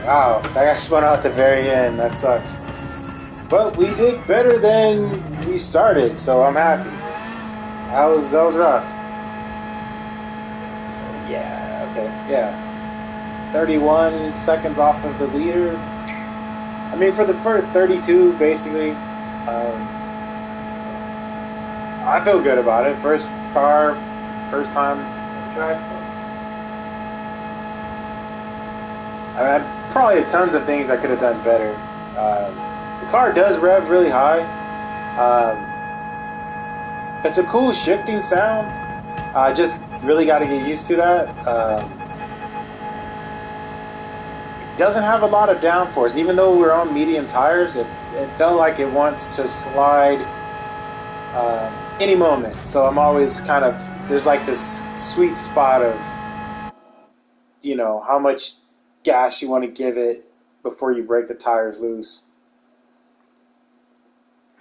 Wow, that guy spun out at the very end. That sucks. But we did better than we started, so I'm happy. That was rough. Yeah, okay, yeah. 31 seconds off of the leader. I mean, for the first 32, basically, I feel good about it. First car, first time track. I mean, probably tons of things I could have done better. The car does rev really high. It's a cool shifting sound. I just really got to get used to that. It doesn't have a lot of downforce. Even though we're on medium tires, it felt like it wants to slide any moment. So I'm always kind of, there's like this sweet spot of, how much gas you want to give it before you break the tires loose.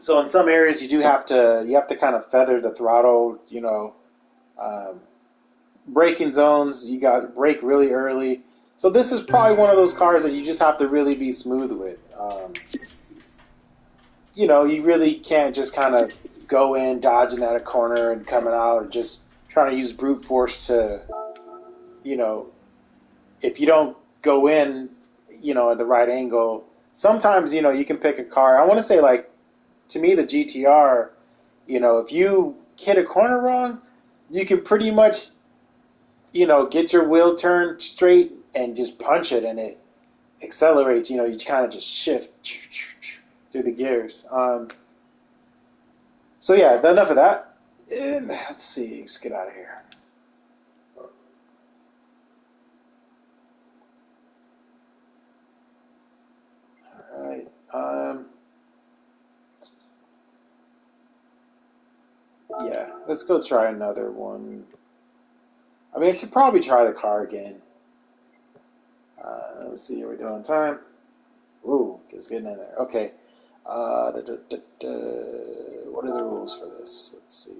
So in some areas you have to kind of feather the throttle. Um, braking zones you got to brake really early. So this is probably one of those cars that you just have to really be smooth with. You really can't just kind of go in dodging at a corner and coming out and just trying to use brute force to, you know, if you don't go in, at the right angle. Sometimes you can pick a car. I want to say, like, to me, the GTR, if you hit a corner wrong, you can pretty much, get your wheel turned straight and just punch it, and it accelerates. You kind of just shift through the gears. So yeah, enough of that. And let's see, let's get out of here. All right. Yeah, let's go try another one. I mean, I should probably try the car again. Let's see, are we doing time? Ooh, just getting in there. Okay. What are the rules for this? Let's see.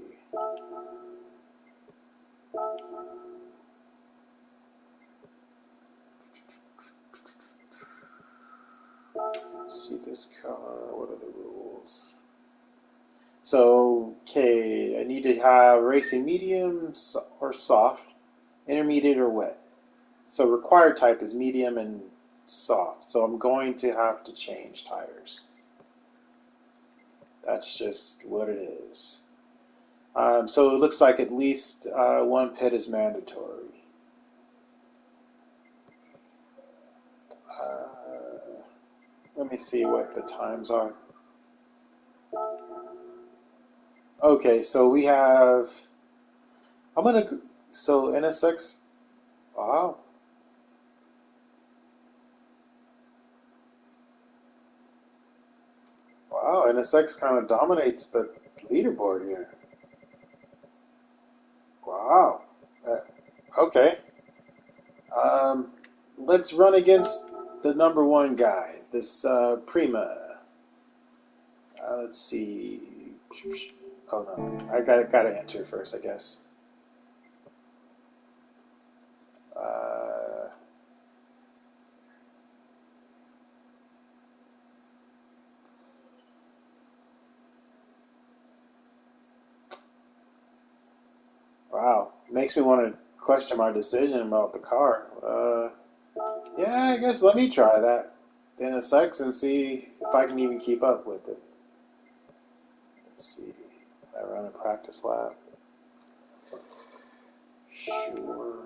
See this car. What are the rules? So, okay, I need to have racing medium or soft, intermediate or wet. So required type is medium and soft. So I'm going to have to change tires. That's just what it is. So it looks like at least one pit is mandatory. Let me see what the times are. Okay, so we have. I'm gonna. So NSX. Wow. Wow, NSX kind of dominates the leaderboard here. Wow. Uh, okay. Um, let's run against the number one guy, this Prima. Let's see. Oh no, I gotta enter first, I guess. Uh, wow, makes me want to question my decision about the car. Yeah, I guess let me try that in a sec and see if I can even keep up with it. Let's see. I run a practice lap. Sure.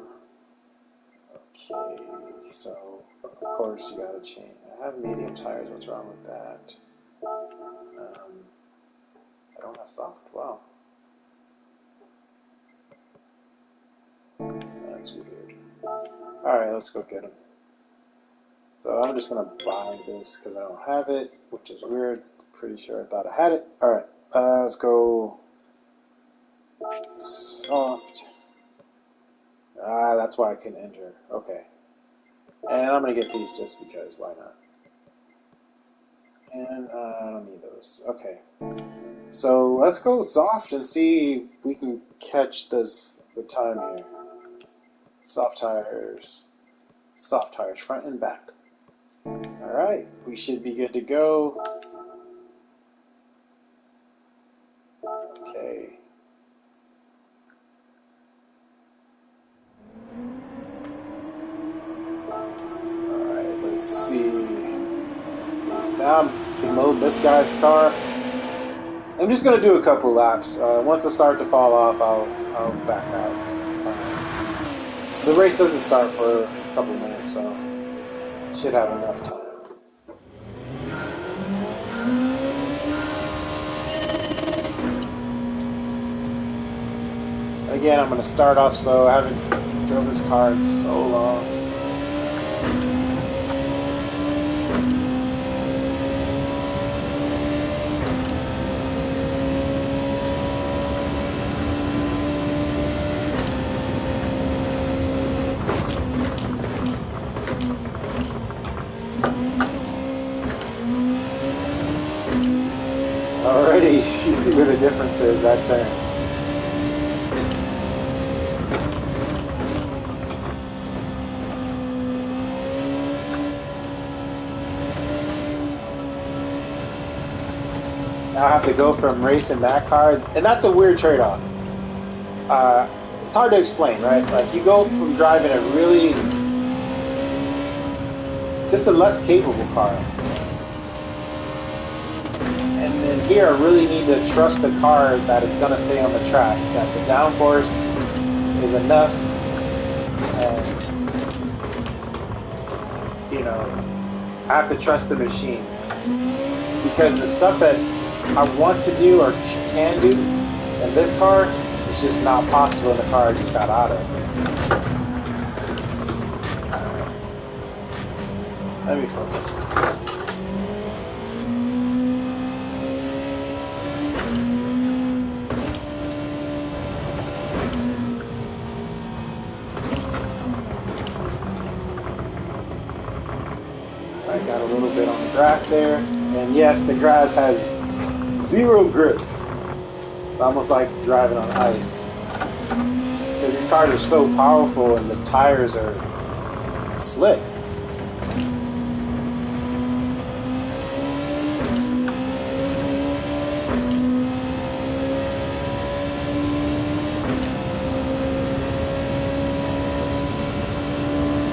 Okay, so of course you gotta change. I have medium tires. What's wrong with that? I don't have soft. Wow, that's weird. All right, let's go get them. So I'm just gonna buy this because I don't have it, which is weird. Pretty sure I thought I had it. All right, let's go soft. Ah, that's why I couldn't enter. Okay, and I'm gonna get these just because. Why not? And I don't need those. Okay. So let's go soft and see if we can catch the time here. Soft tires, front and back. All right, we should be good to go. Okay. All right, let's see. Now I can load this guy's car. I'm just gonna do a couple laps. Once I start to fall off, I'll back out. The race doesn't start for a couple minutes, so should have enough time. Again, I'm gonna start off slow. I haven't drove this car in so long. Already, you see where the difference is, that turn. Now I have to go from racing that car, and that's a weird trade-off. It's hard to explain, right? Like, you go from driving a really, just a less capable car, and then here I really need to trust the car that it's going to stay on the track, that the downforce is enough, and, you know, I have to trust the machine. Because the stuff that I want to do or can do in this car is just not possible in the car I just got out of. Let me focus. I got a little bit on the grass there. And yes, the grass has zero grip. It's almost like driving on ice. Because these cars are so powerful and the tires are slick.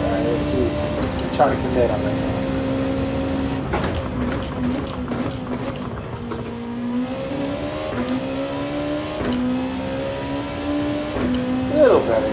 Alright, let's try to commit on this one. Little better.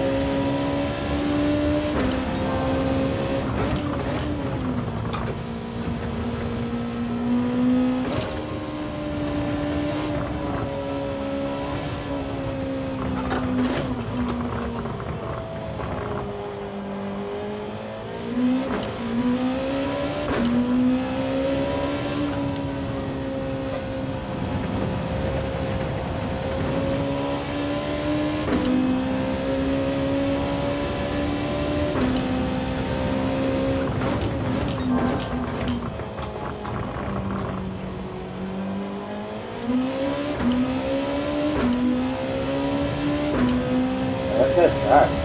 this guy's fast.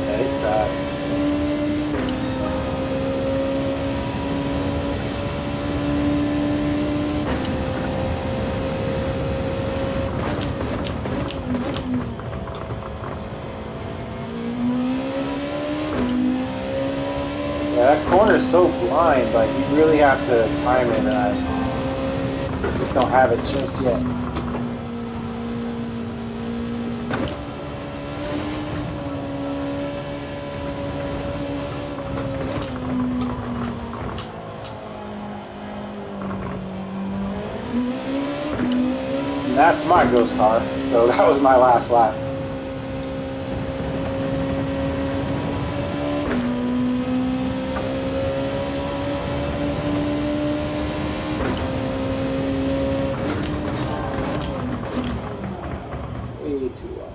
Yeah, he's fast. Yeah, that corner is so blind. Like you really have to time it, and I just don't have it just yet. And that's my ghost car. So that was my last lap. Way too long.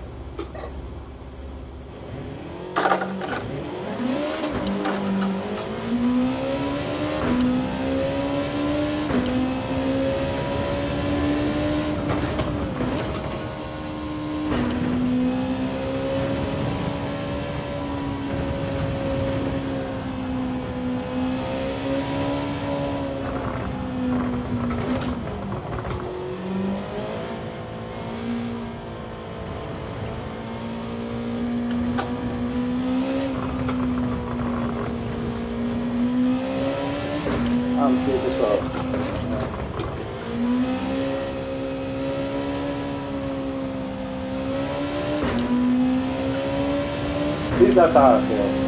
I'm super slow. At least that's how I feel.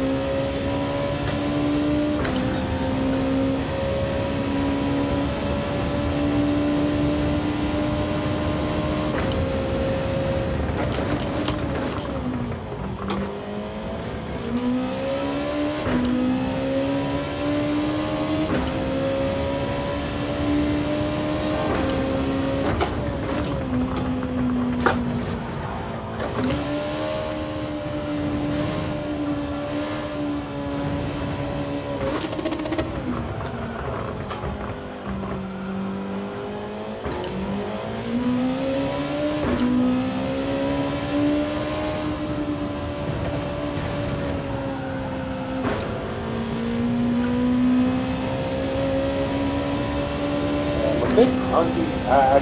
I'm a bit clunky. I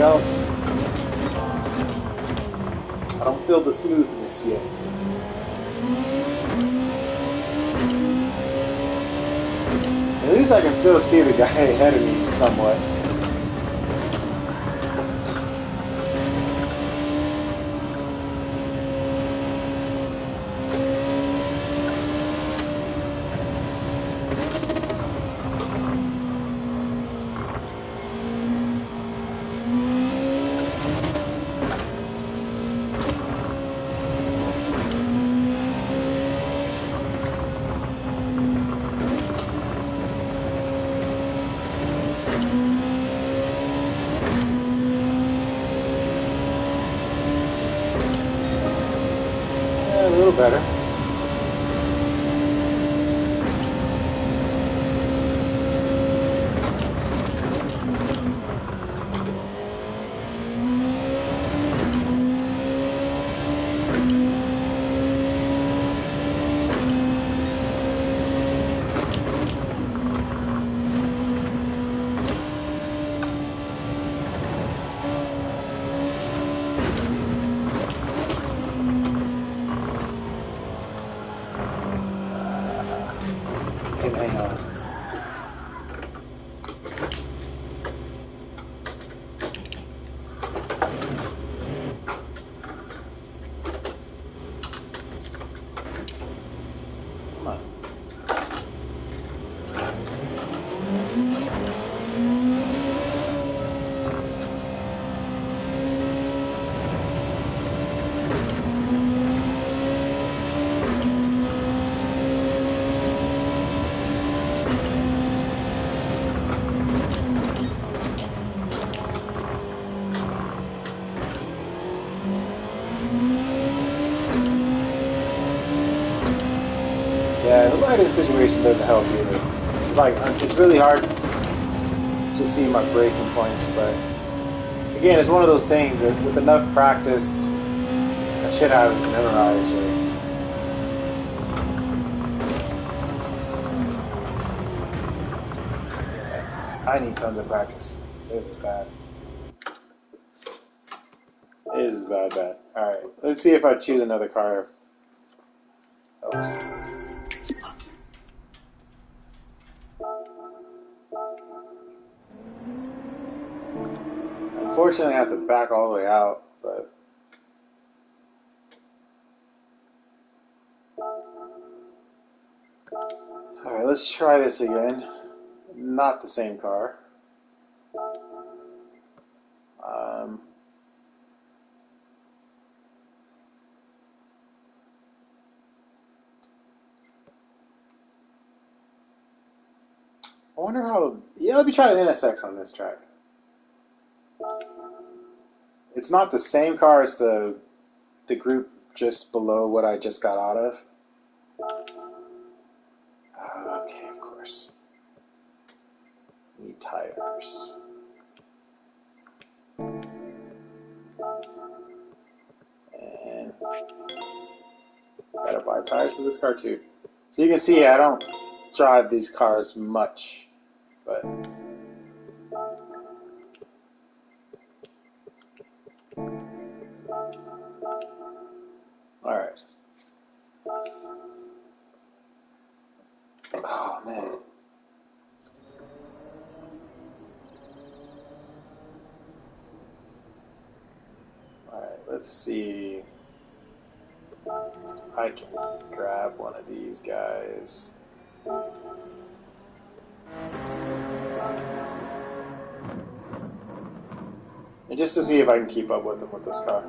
don't feel the smoothness yet. At least I can still see the guy ahead of me somewhat. A little better. Can hang on. Come on. braking situation doesn't help either. Like, it's really hard to see my braking points, but again, it's one of those things that with enough practice, I should have this memorized. I need tons of practice. This is bad. This is bad. Alright, let's see if I choose another car. Oops. Unfortunately, I have to back all the way out, but alright, let's try this again. Not the same car. I wonder how. Yeah, let me try the NSX on this track. It's not the same car as the group just below what I just got out of. Okay, of course. Need tires. And gotta buy tires for this car too. So you can see I don't drive these cars much, but alright. Oh man. Alright, let's see if I can grab one of these guys. And just to see if I can keep up with them with this car.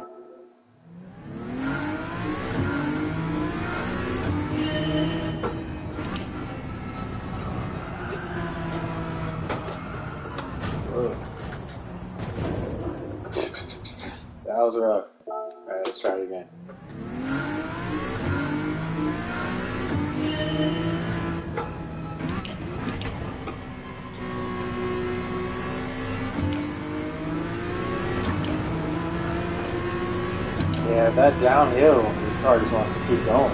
That was rough. Alright, let's try it again. Yeah, that downhill, this car just wants to keep going.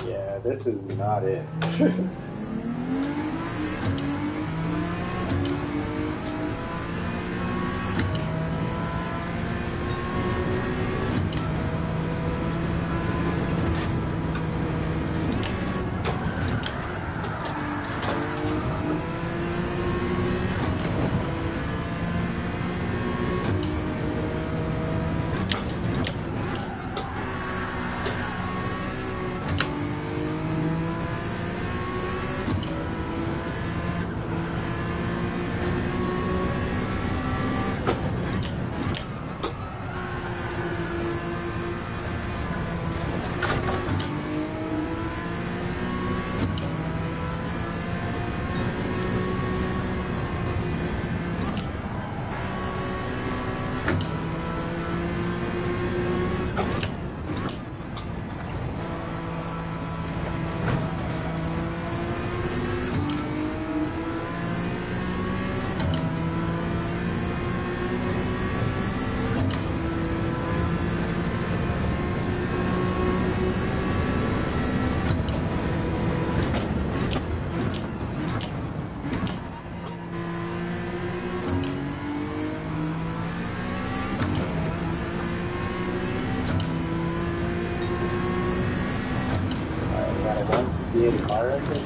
Yeah, this is not it. The car right there.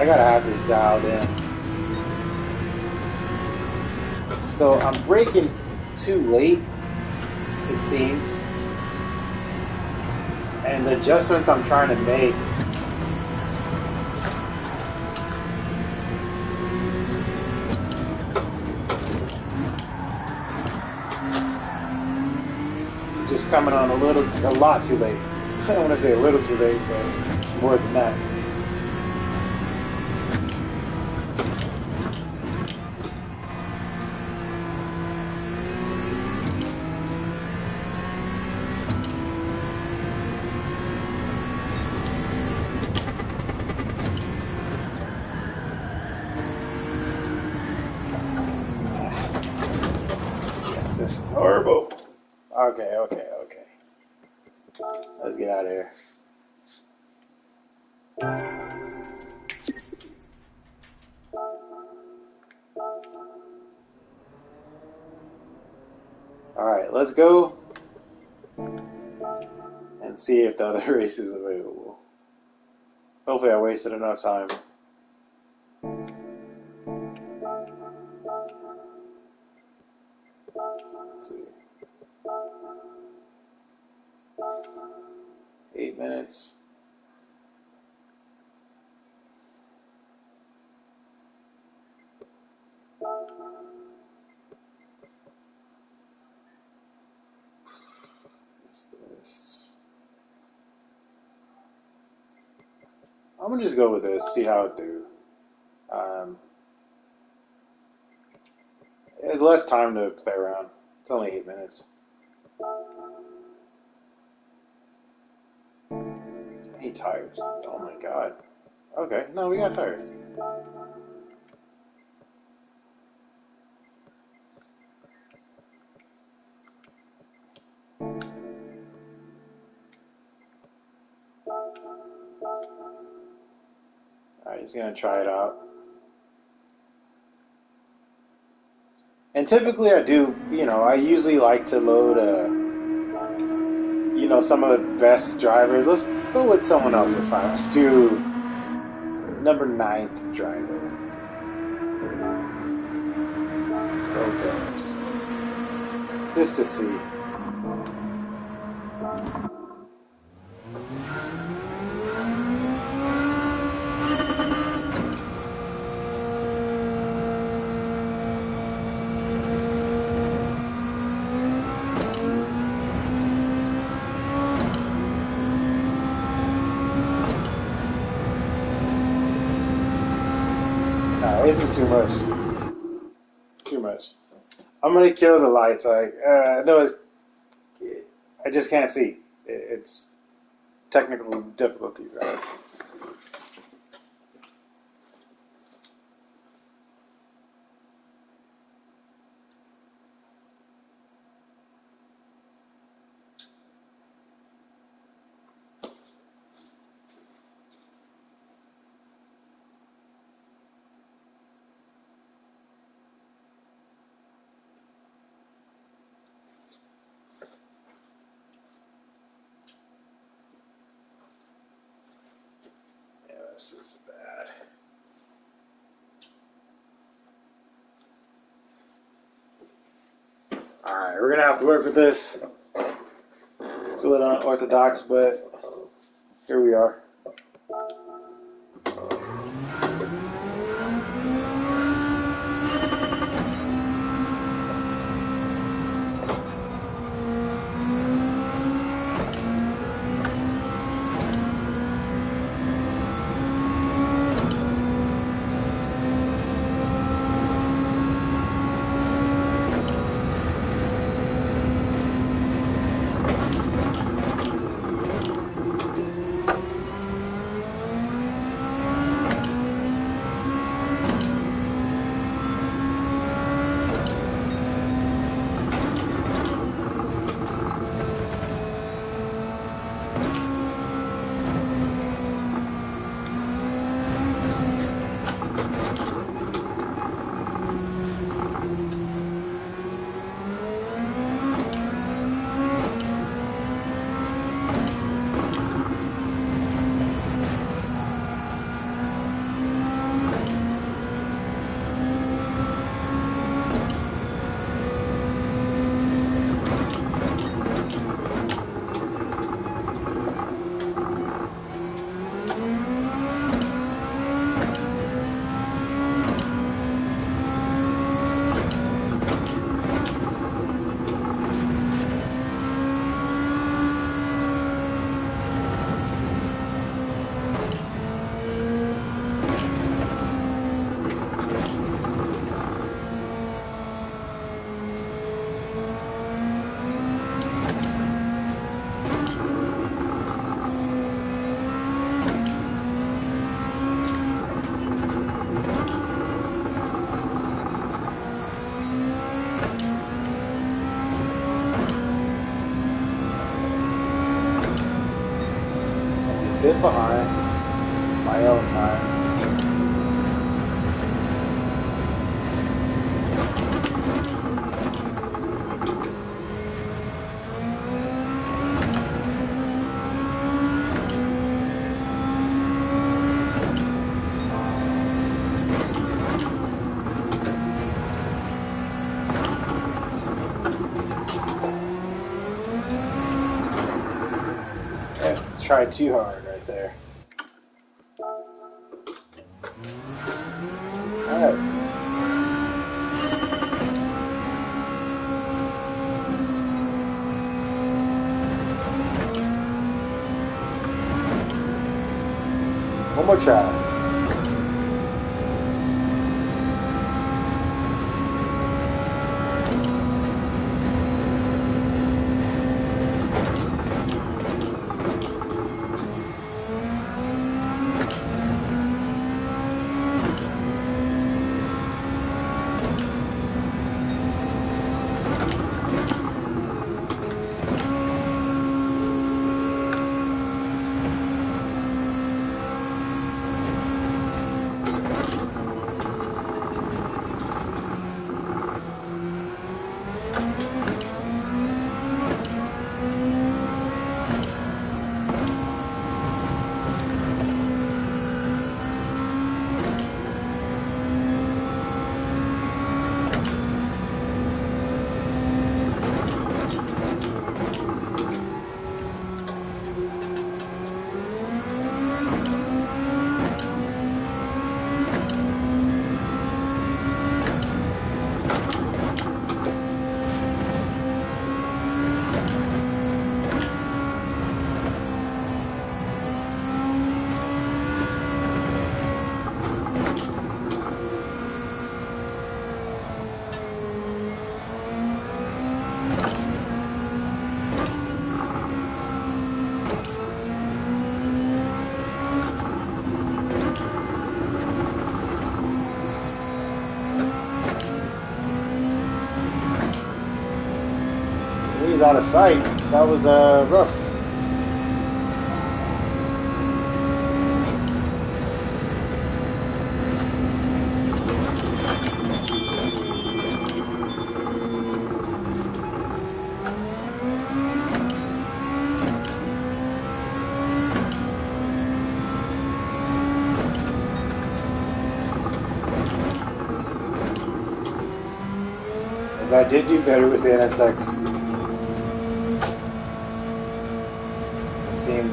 gotta have this dialed in. So I'm braking too late, it seems. And the adjustments I'm trying to make just coming on a lot too late. I don't want to say a little too late, but more than that. This is horrible. Okay. Let's get out of here. Alright, let's go and see if the other race is available. Hopefully I wasted enough time. Let's see. 8 minutes. What's this? I'm gonna just go with this, see how it do. It's less time to play around. It's only 8 minutes. I need tires. Oh my god. Okay, no, we got tires. Alright, he's gonna try it out. And typically I do, I usually like to load, some of the best drivers. Let's go with someone else this time. Let's do number 9th driver. Let's go Bears. Just to see. This is too much. Too much. I'm gonna kill the lights. No, I just can't see. It's technical difficulties, right? This is bad. Alright, we're gonna have to work with this. It's a little unorthodox, but here we are. bit behind my own time. Yeah, tried too hard right there. Alright. One more try. He's out of sight. That was rough. And I did do better with the NSX. It seemed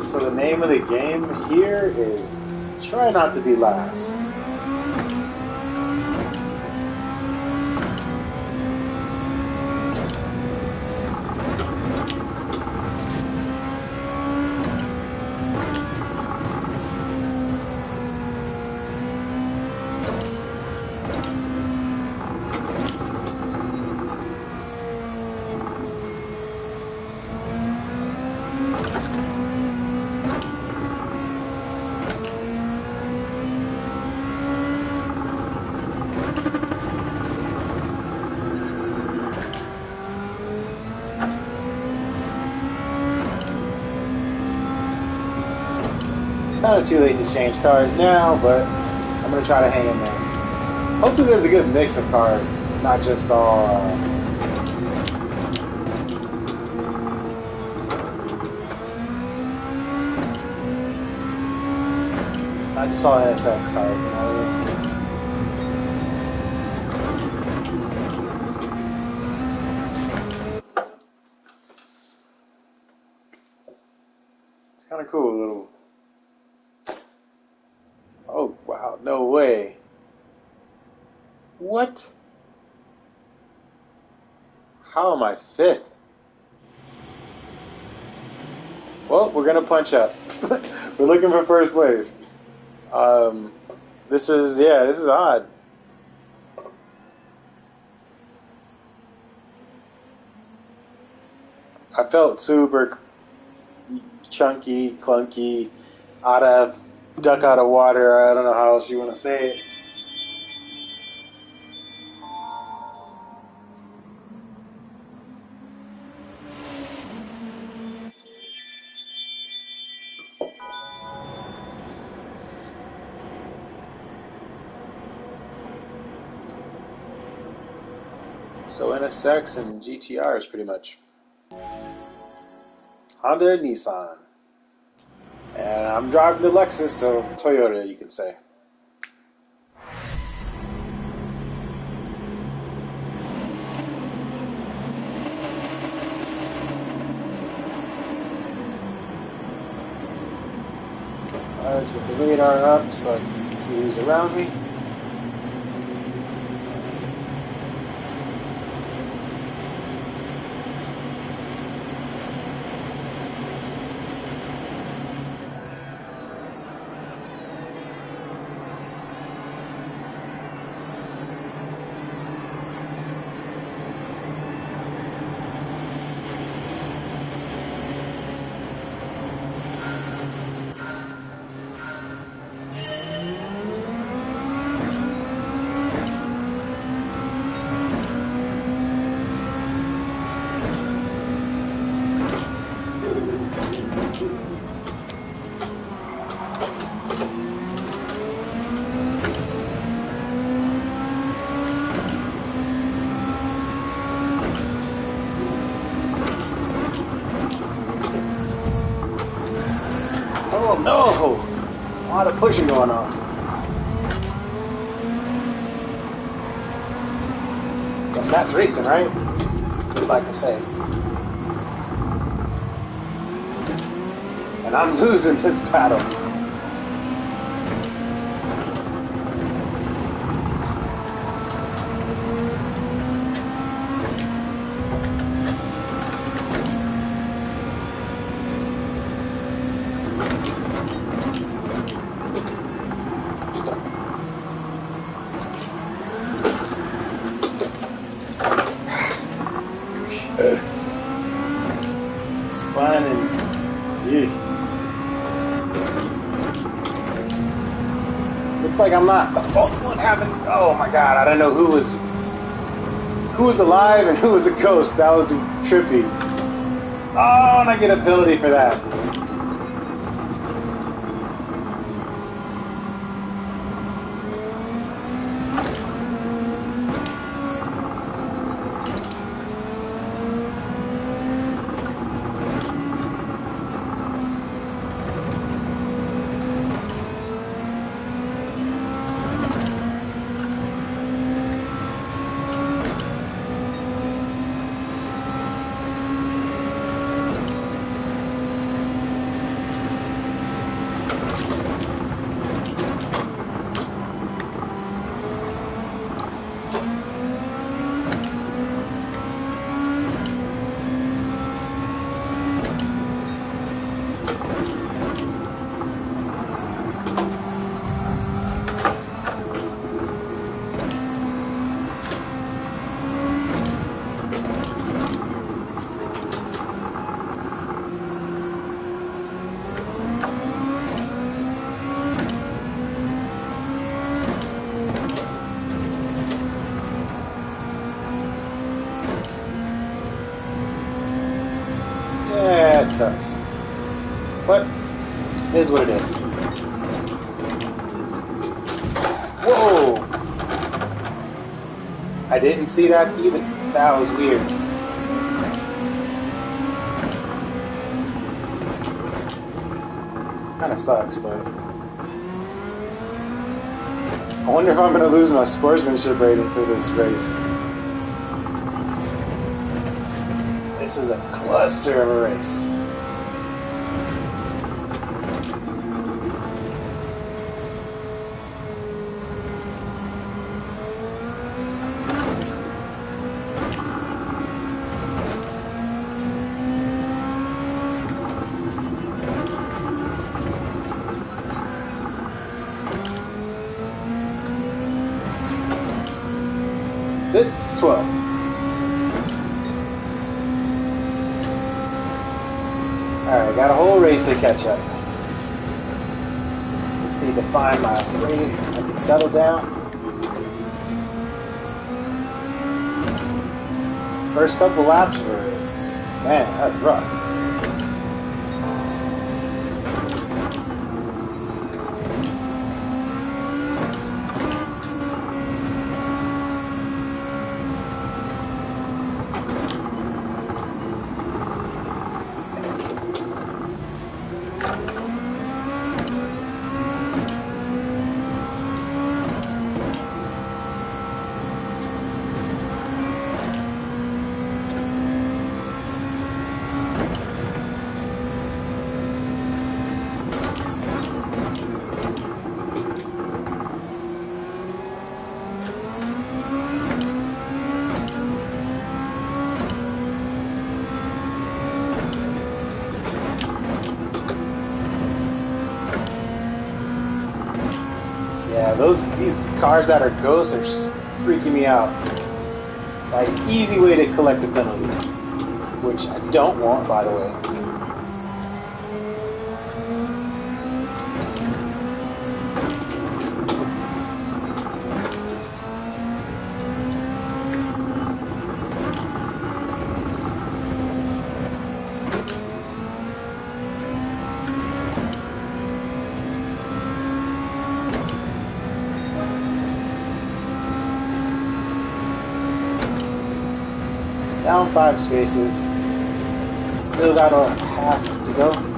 so the name of the game here is try not to be last. Kind of too late to change cars now, but I'm going to try to hang in there. Hopefully there's a good mix of cars, not just all... not just all NSX cars, you know? It's kind of cool, little... Oh, wow, no way. What? How am I fifth? Well, we're going to punch up. We're looking for first place. This is odd. I felt super chunky, clunky, out of duck out of water. I don't know how else you want to say it. So NSX and GTR is pretty much Honda and Nissan. And I'm driving the Lexus, so Toyota, you could say. Let's get the radar up so I can see who's around me. Oh no! There's a lot of pushing going on. Guess that's racing, right? You'd like to say. And I'm losing this battle. It's fun and looks like I'm not the only one having. Oh my god! I don't know who was alive and who was a ghost. That was trippy. Oh, and I get a penalty for that. Yeah, it sucks. But it is what it is. Whoa! I didn't see that either. That was weird. Kinda sucks, but I wonder if I'm gonna lose my sportsmanship rating for this race. This is a cluster of a race. It's 12. I got a whole race to catch up. Just need to find my way. I can settle down. First couple laps was, man, that's rough. Yeah, these cars that are ghosts are freaking me out. Like, easy way to collect a penalty, which I don't want, by the way. Down 5 spaces. Still got a half to go.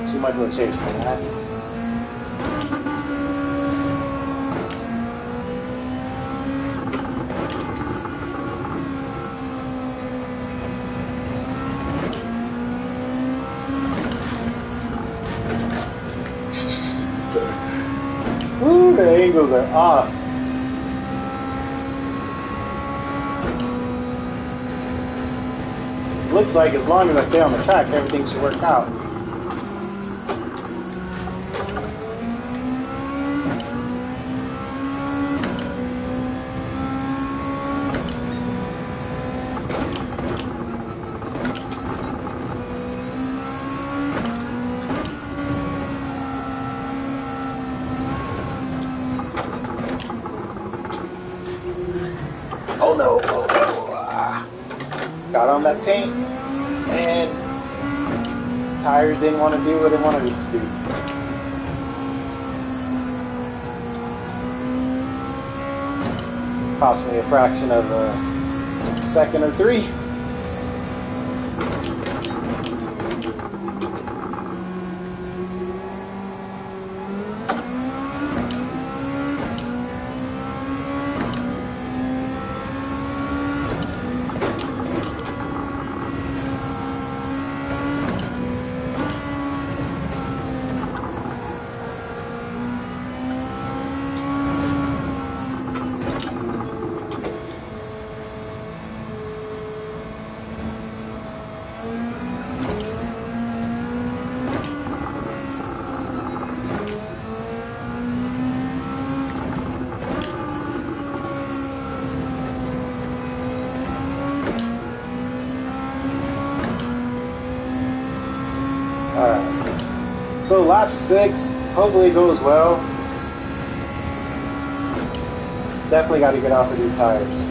Too much rotation on that. Woo, the angles are off. Looks like as long as I stay on the track, everything should work out. Oh no, oh no. Got on that paint and tires didn't want to do what it wanted it to do. Cost me a fraction of a second or 3. Alright, so lap 6, hopefully it goes well. Definitely got to get off of these tires.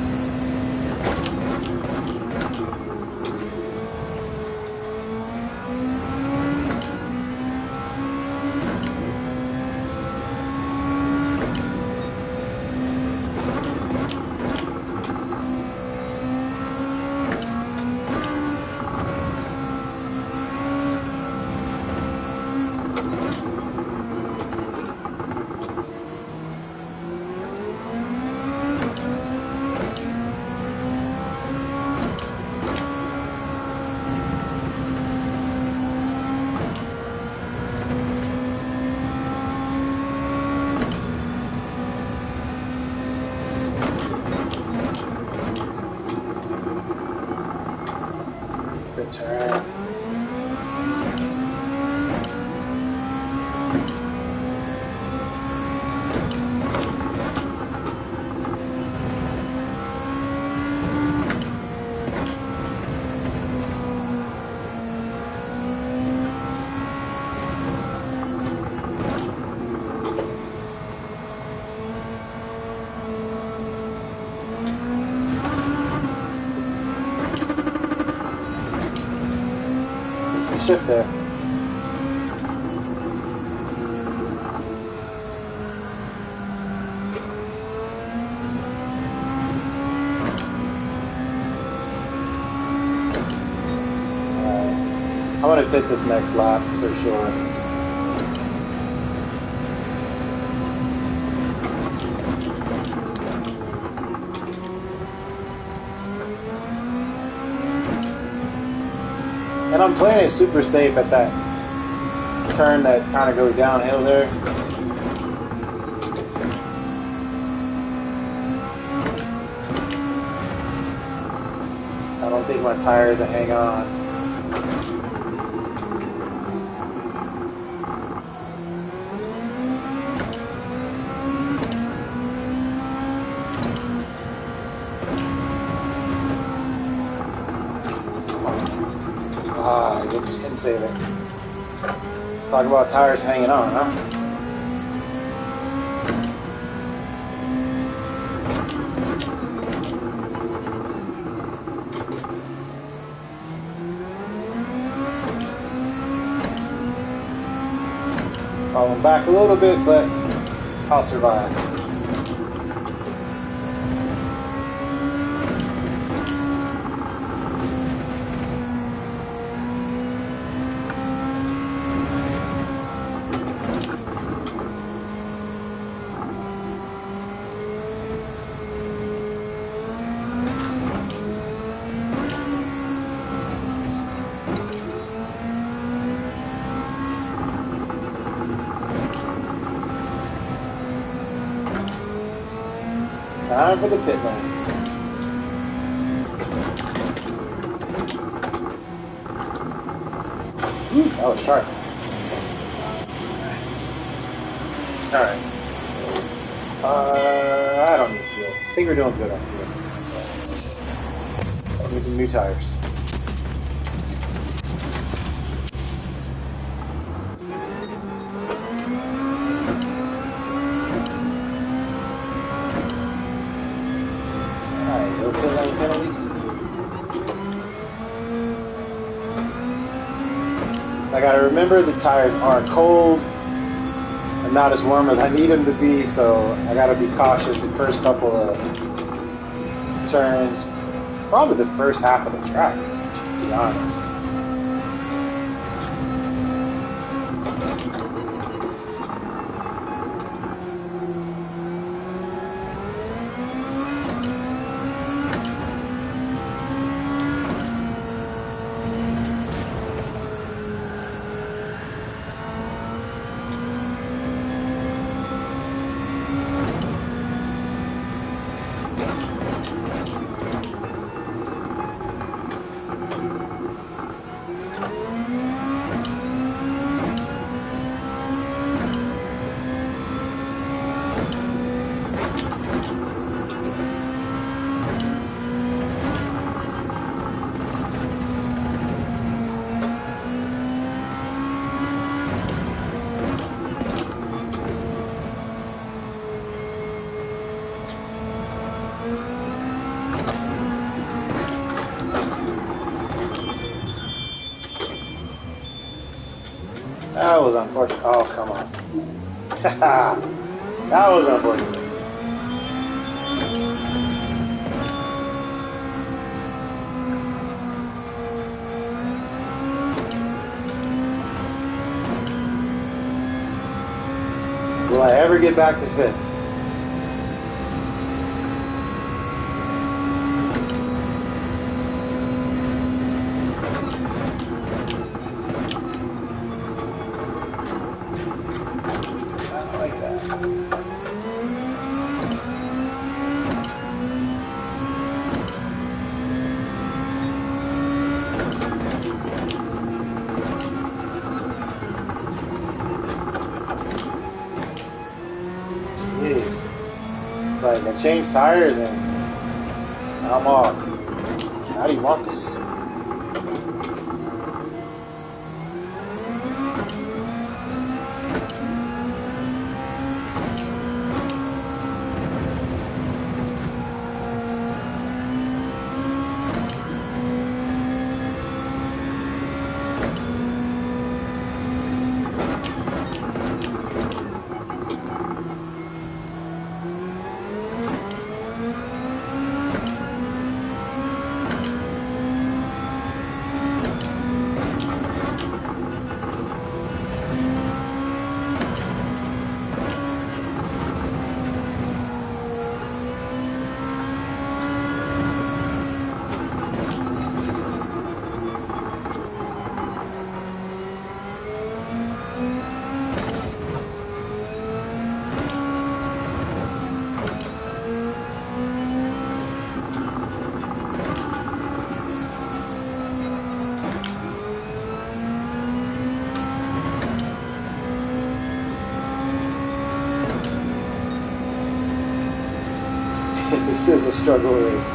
Good turn. Just the shift there. I'm going to pit this next lap for sure. And I'm playing it super safe at that turn that kind of goes downhill there. I don't think my tires will hang on. Ah, I didn't save it. Talk about tires hanging on, huh? Falling back a little bit, but I'll survive. Time for the pit lane. Whew, that was sharp. Alright. I don't need fuel. I think we're doing good on fuel. So, let's need some new tires. Alright, no pit lane penalties. I gotta remember the tires are cold and not as warm as I need them to be, so I gotta be cautious the first couple of turns. Probably the first half of the track, to be honest. was unfortunate. Oh, come on. That was unfortunate. Will I ever get back to fifth? Not like that. Jeez. Like, I changed tires and I'm off. How do you want this? This is a struggle race.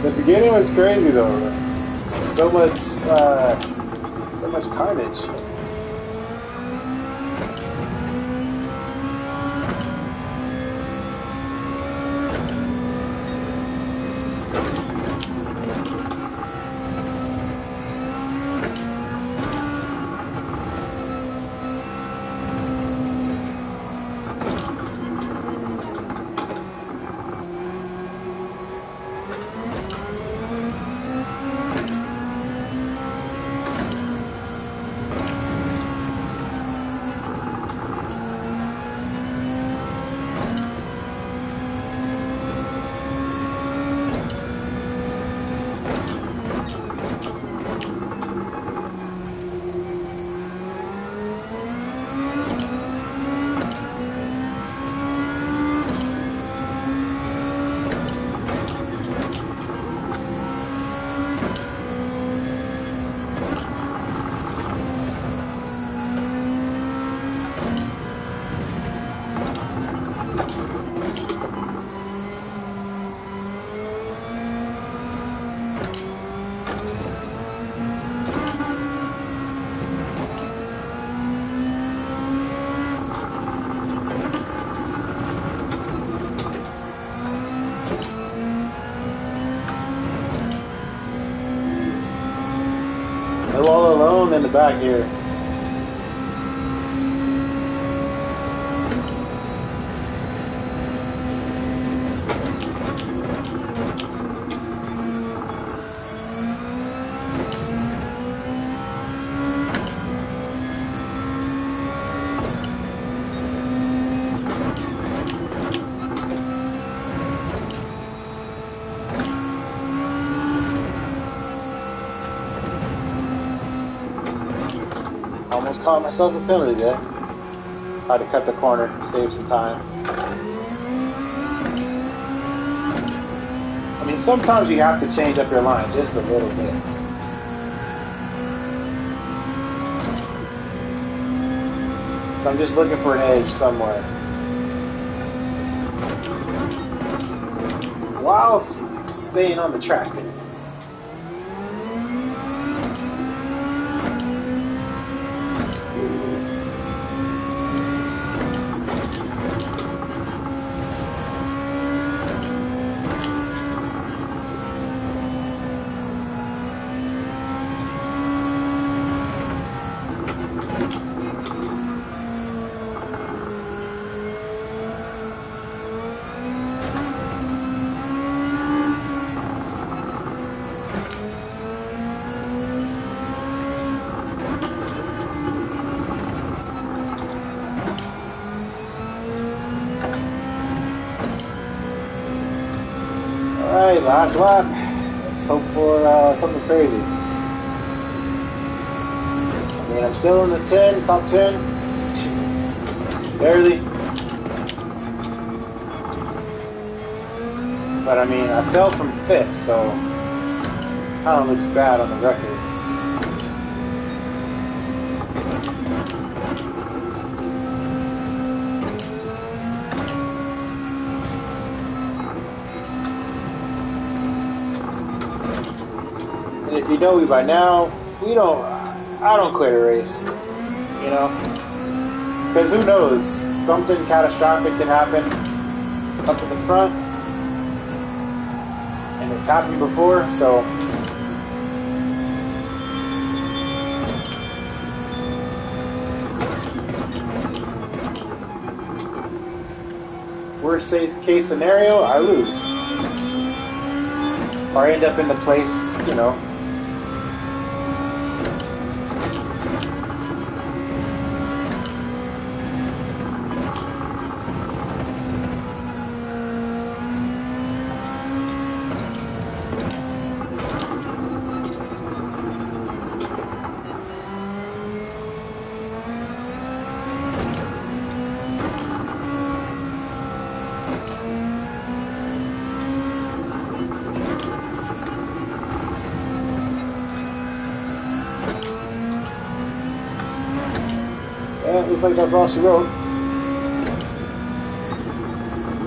The beginning was crazy though. So much carnage. I'm all alone in the back here. Almost caught myself a penalty there. Tried to cut the corner, save some time. I mean, sometimes you have to change up your line just a little bit. So I'm just looking for an edge somewhere. While staying on the track. Alright, last lap. Let's hope for something crazy. I mean, I'm still in the 10, top 10. Barely. But I mean, I fell from 5th, so kind of looks bad on the record. And if you know me by now, I don't quit a race, you know? Because who knows, something catastrophic could happen up in the front. And it's happened before, so worst case scenario, I lose. Or I end up in the place, you know. Yeah, it looks like that's all she wrote.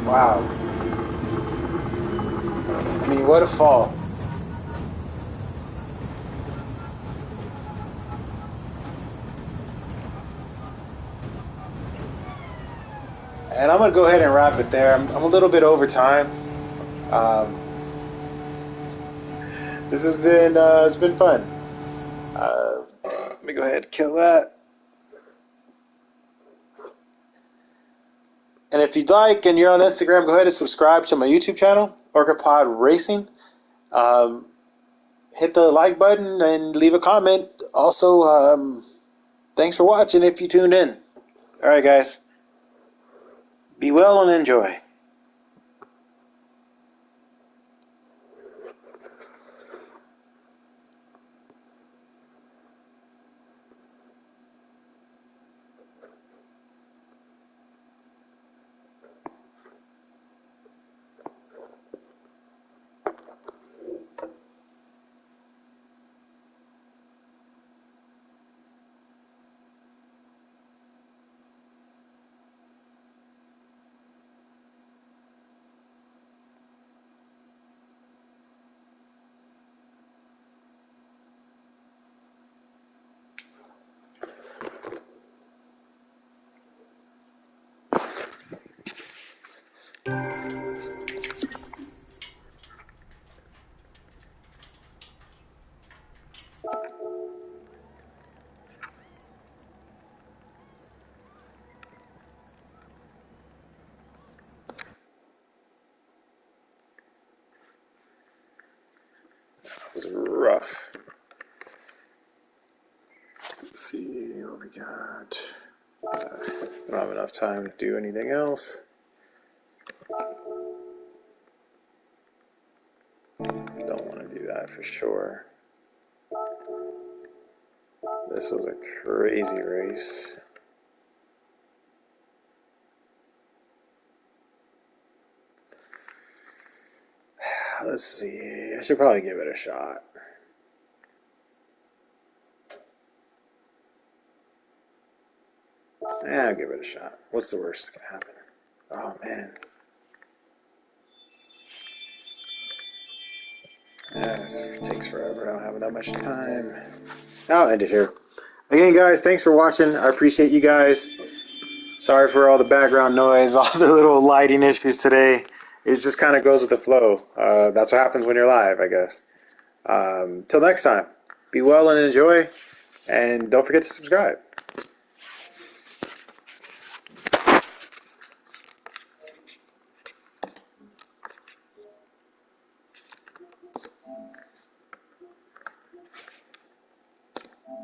Wow. I mean, what a fall. And I'm going to go ahead and wrap it there. I'm a little bit over time. This has been it's been fun. Let me go ahead and kill that. And if you'd like and you're on Instagram, go ahead and subscribe to my YouTube channel, Orca Pod Racing. Hit the like button and leave a comment. Also, thanks for watching if you tuned in. All right, guys. Be well and enjoy. It was rough. Let's see what we got. Don't have enough time to do anything else. Don't want to do that for sure. This was a crazy race. Let's see. I should probably give it a shot. Yeah, I'll give it a shot. What's the worst that's gonna happen? Oh man. Yeah, this takes forever. I don't have that much time. I'll end it here. Again, guys, thanks for watching. I appreciate you guys. Sorry for all the background noise, all the little lighting issues today. It just kind of goes with the flow. That's what happens when you're live, I guess. Till next time, be well and enjoy. And don't forget to subscribe.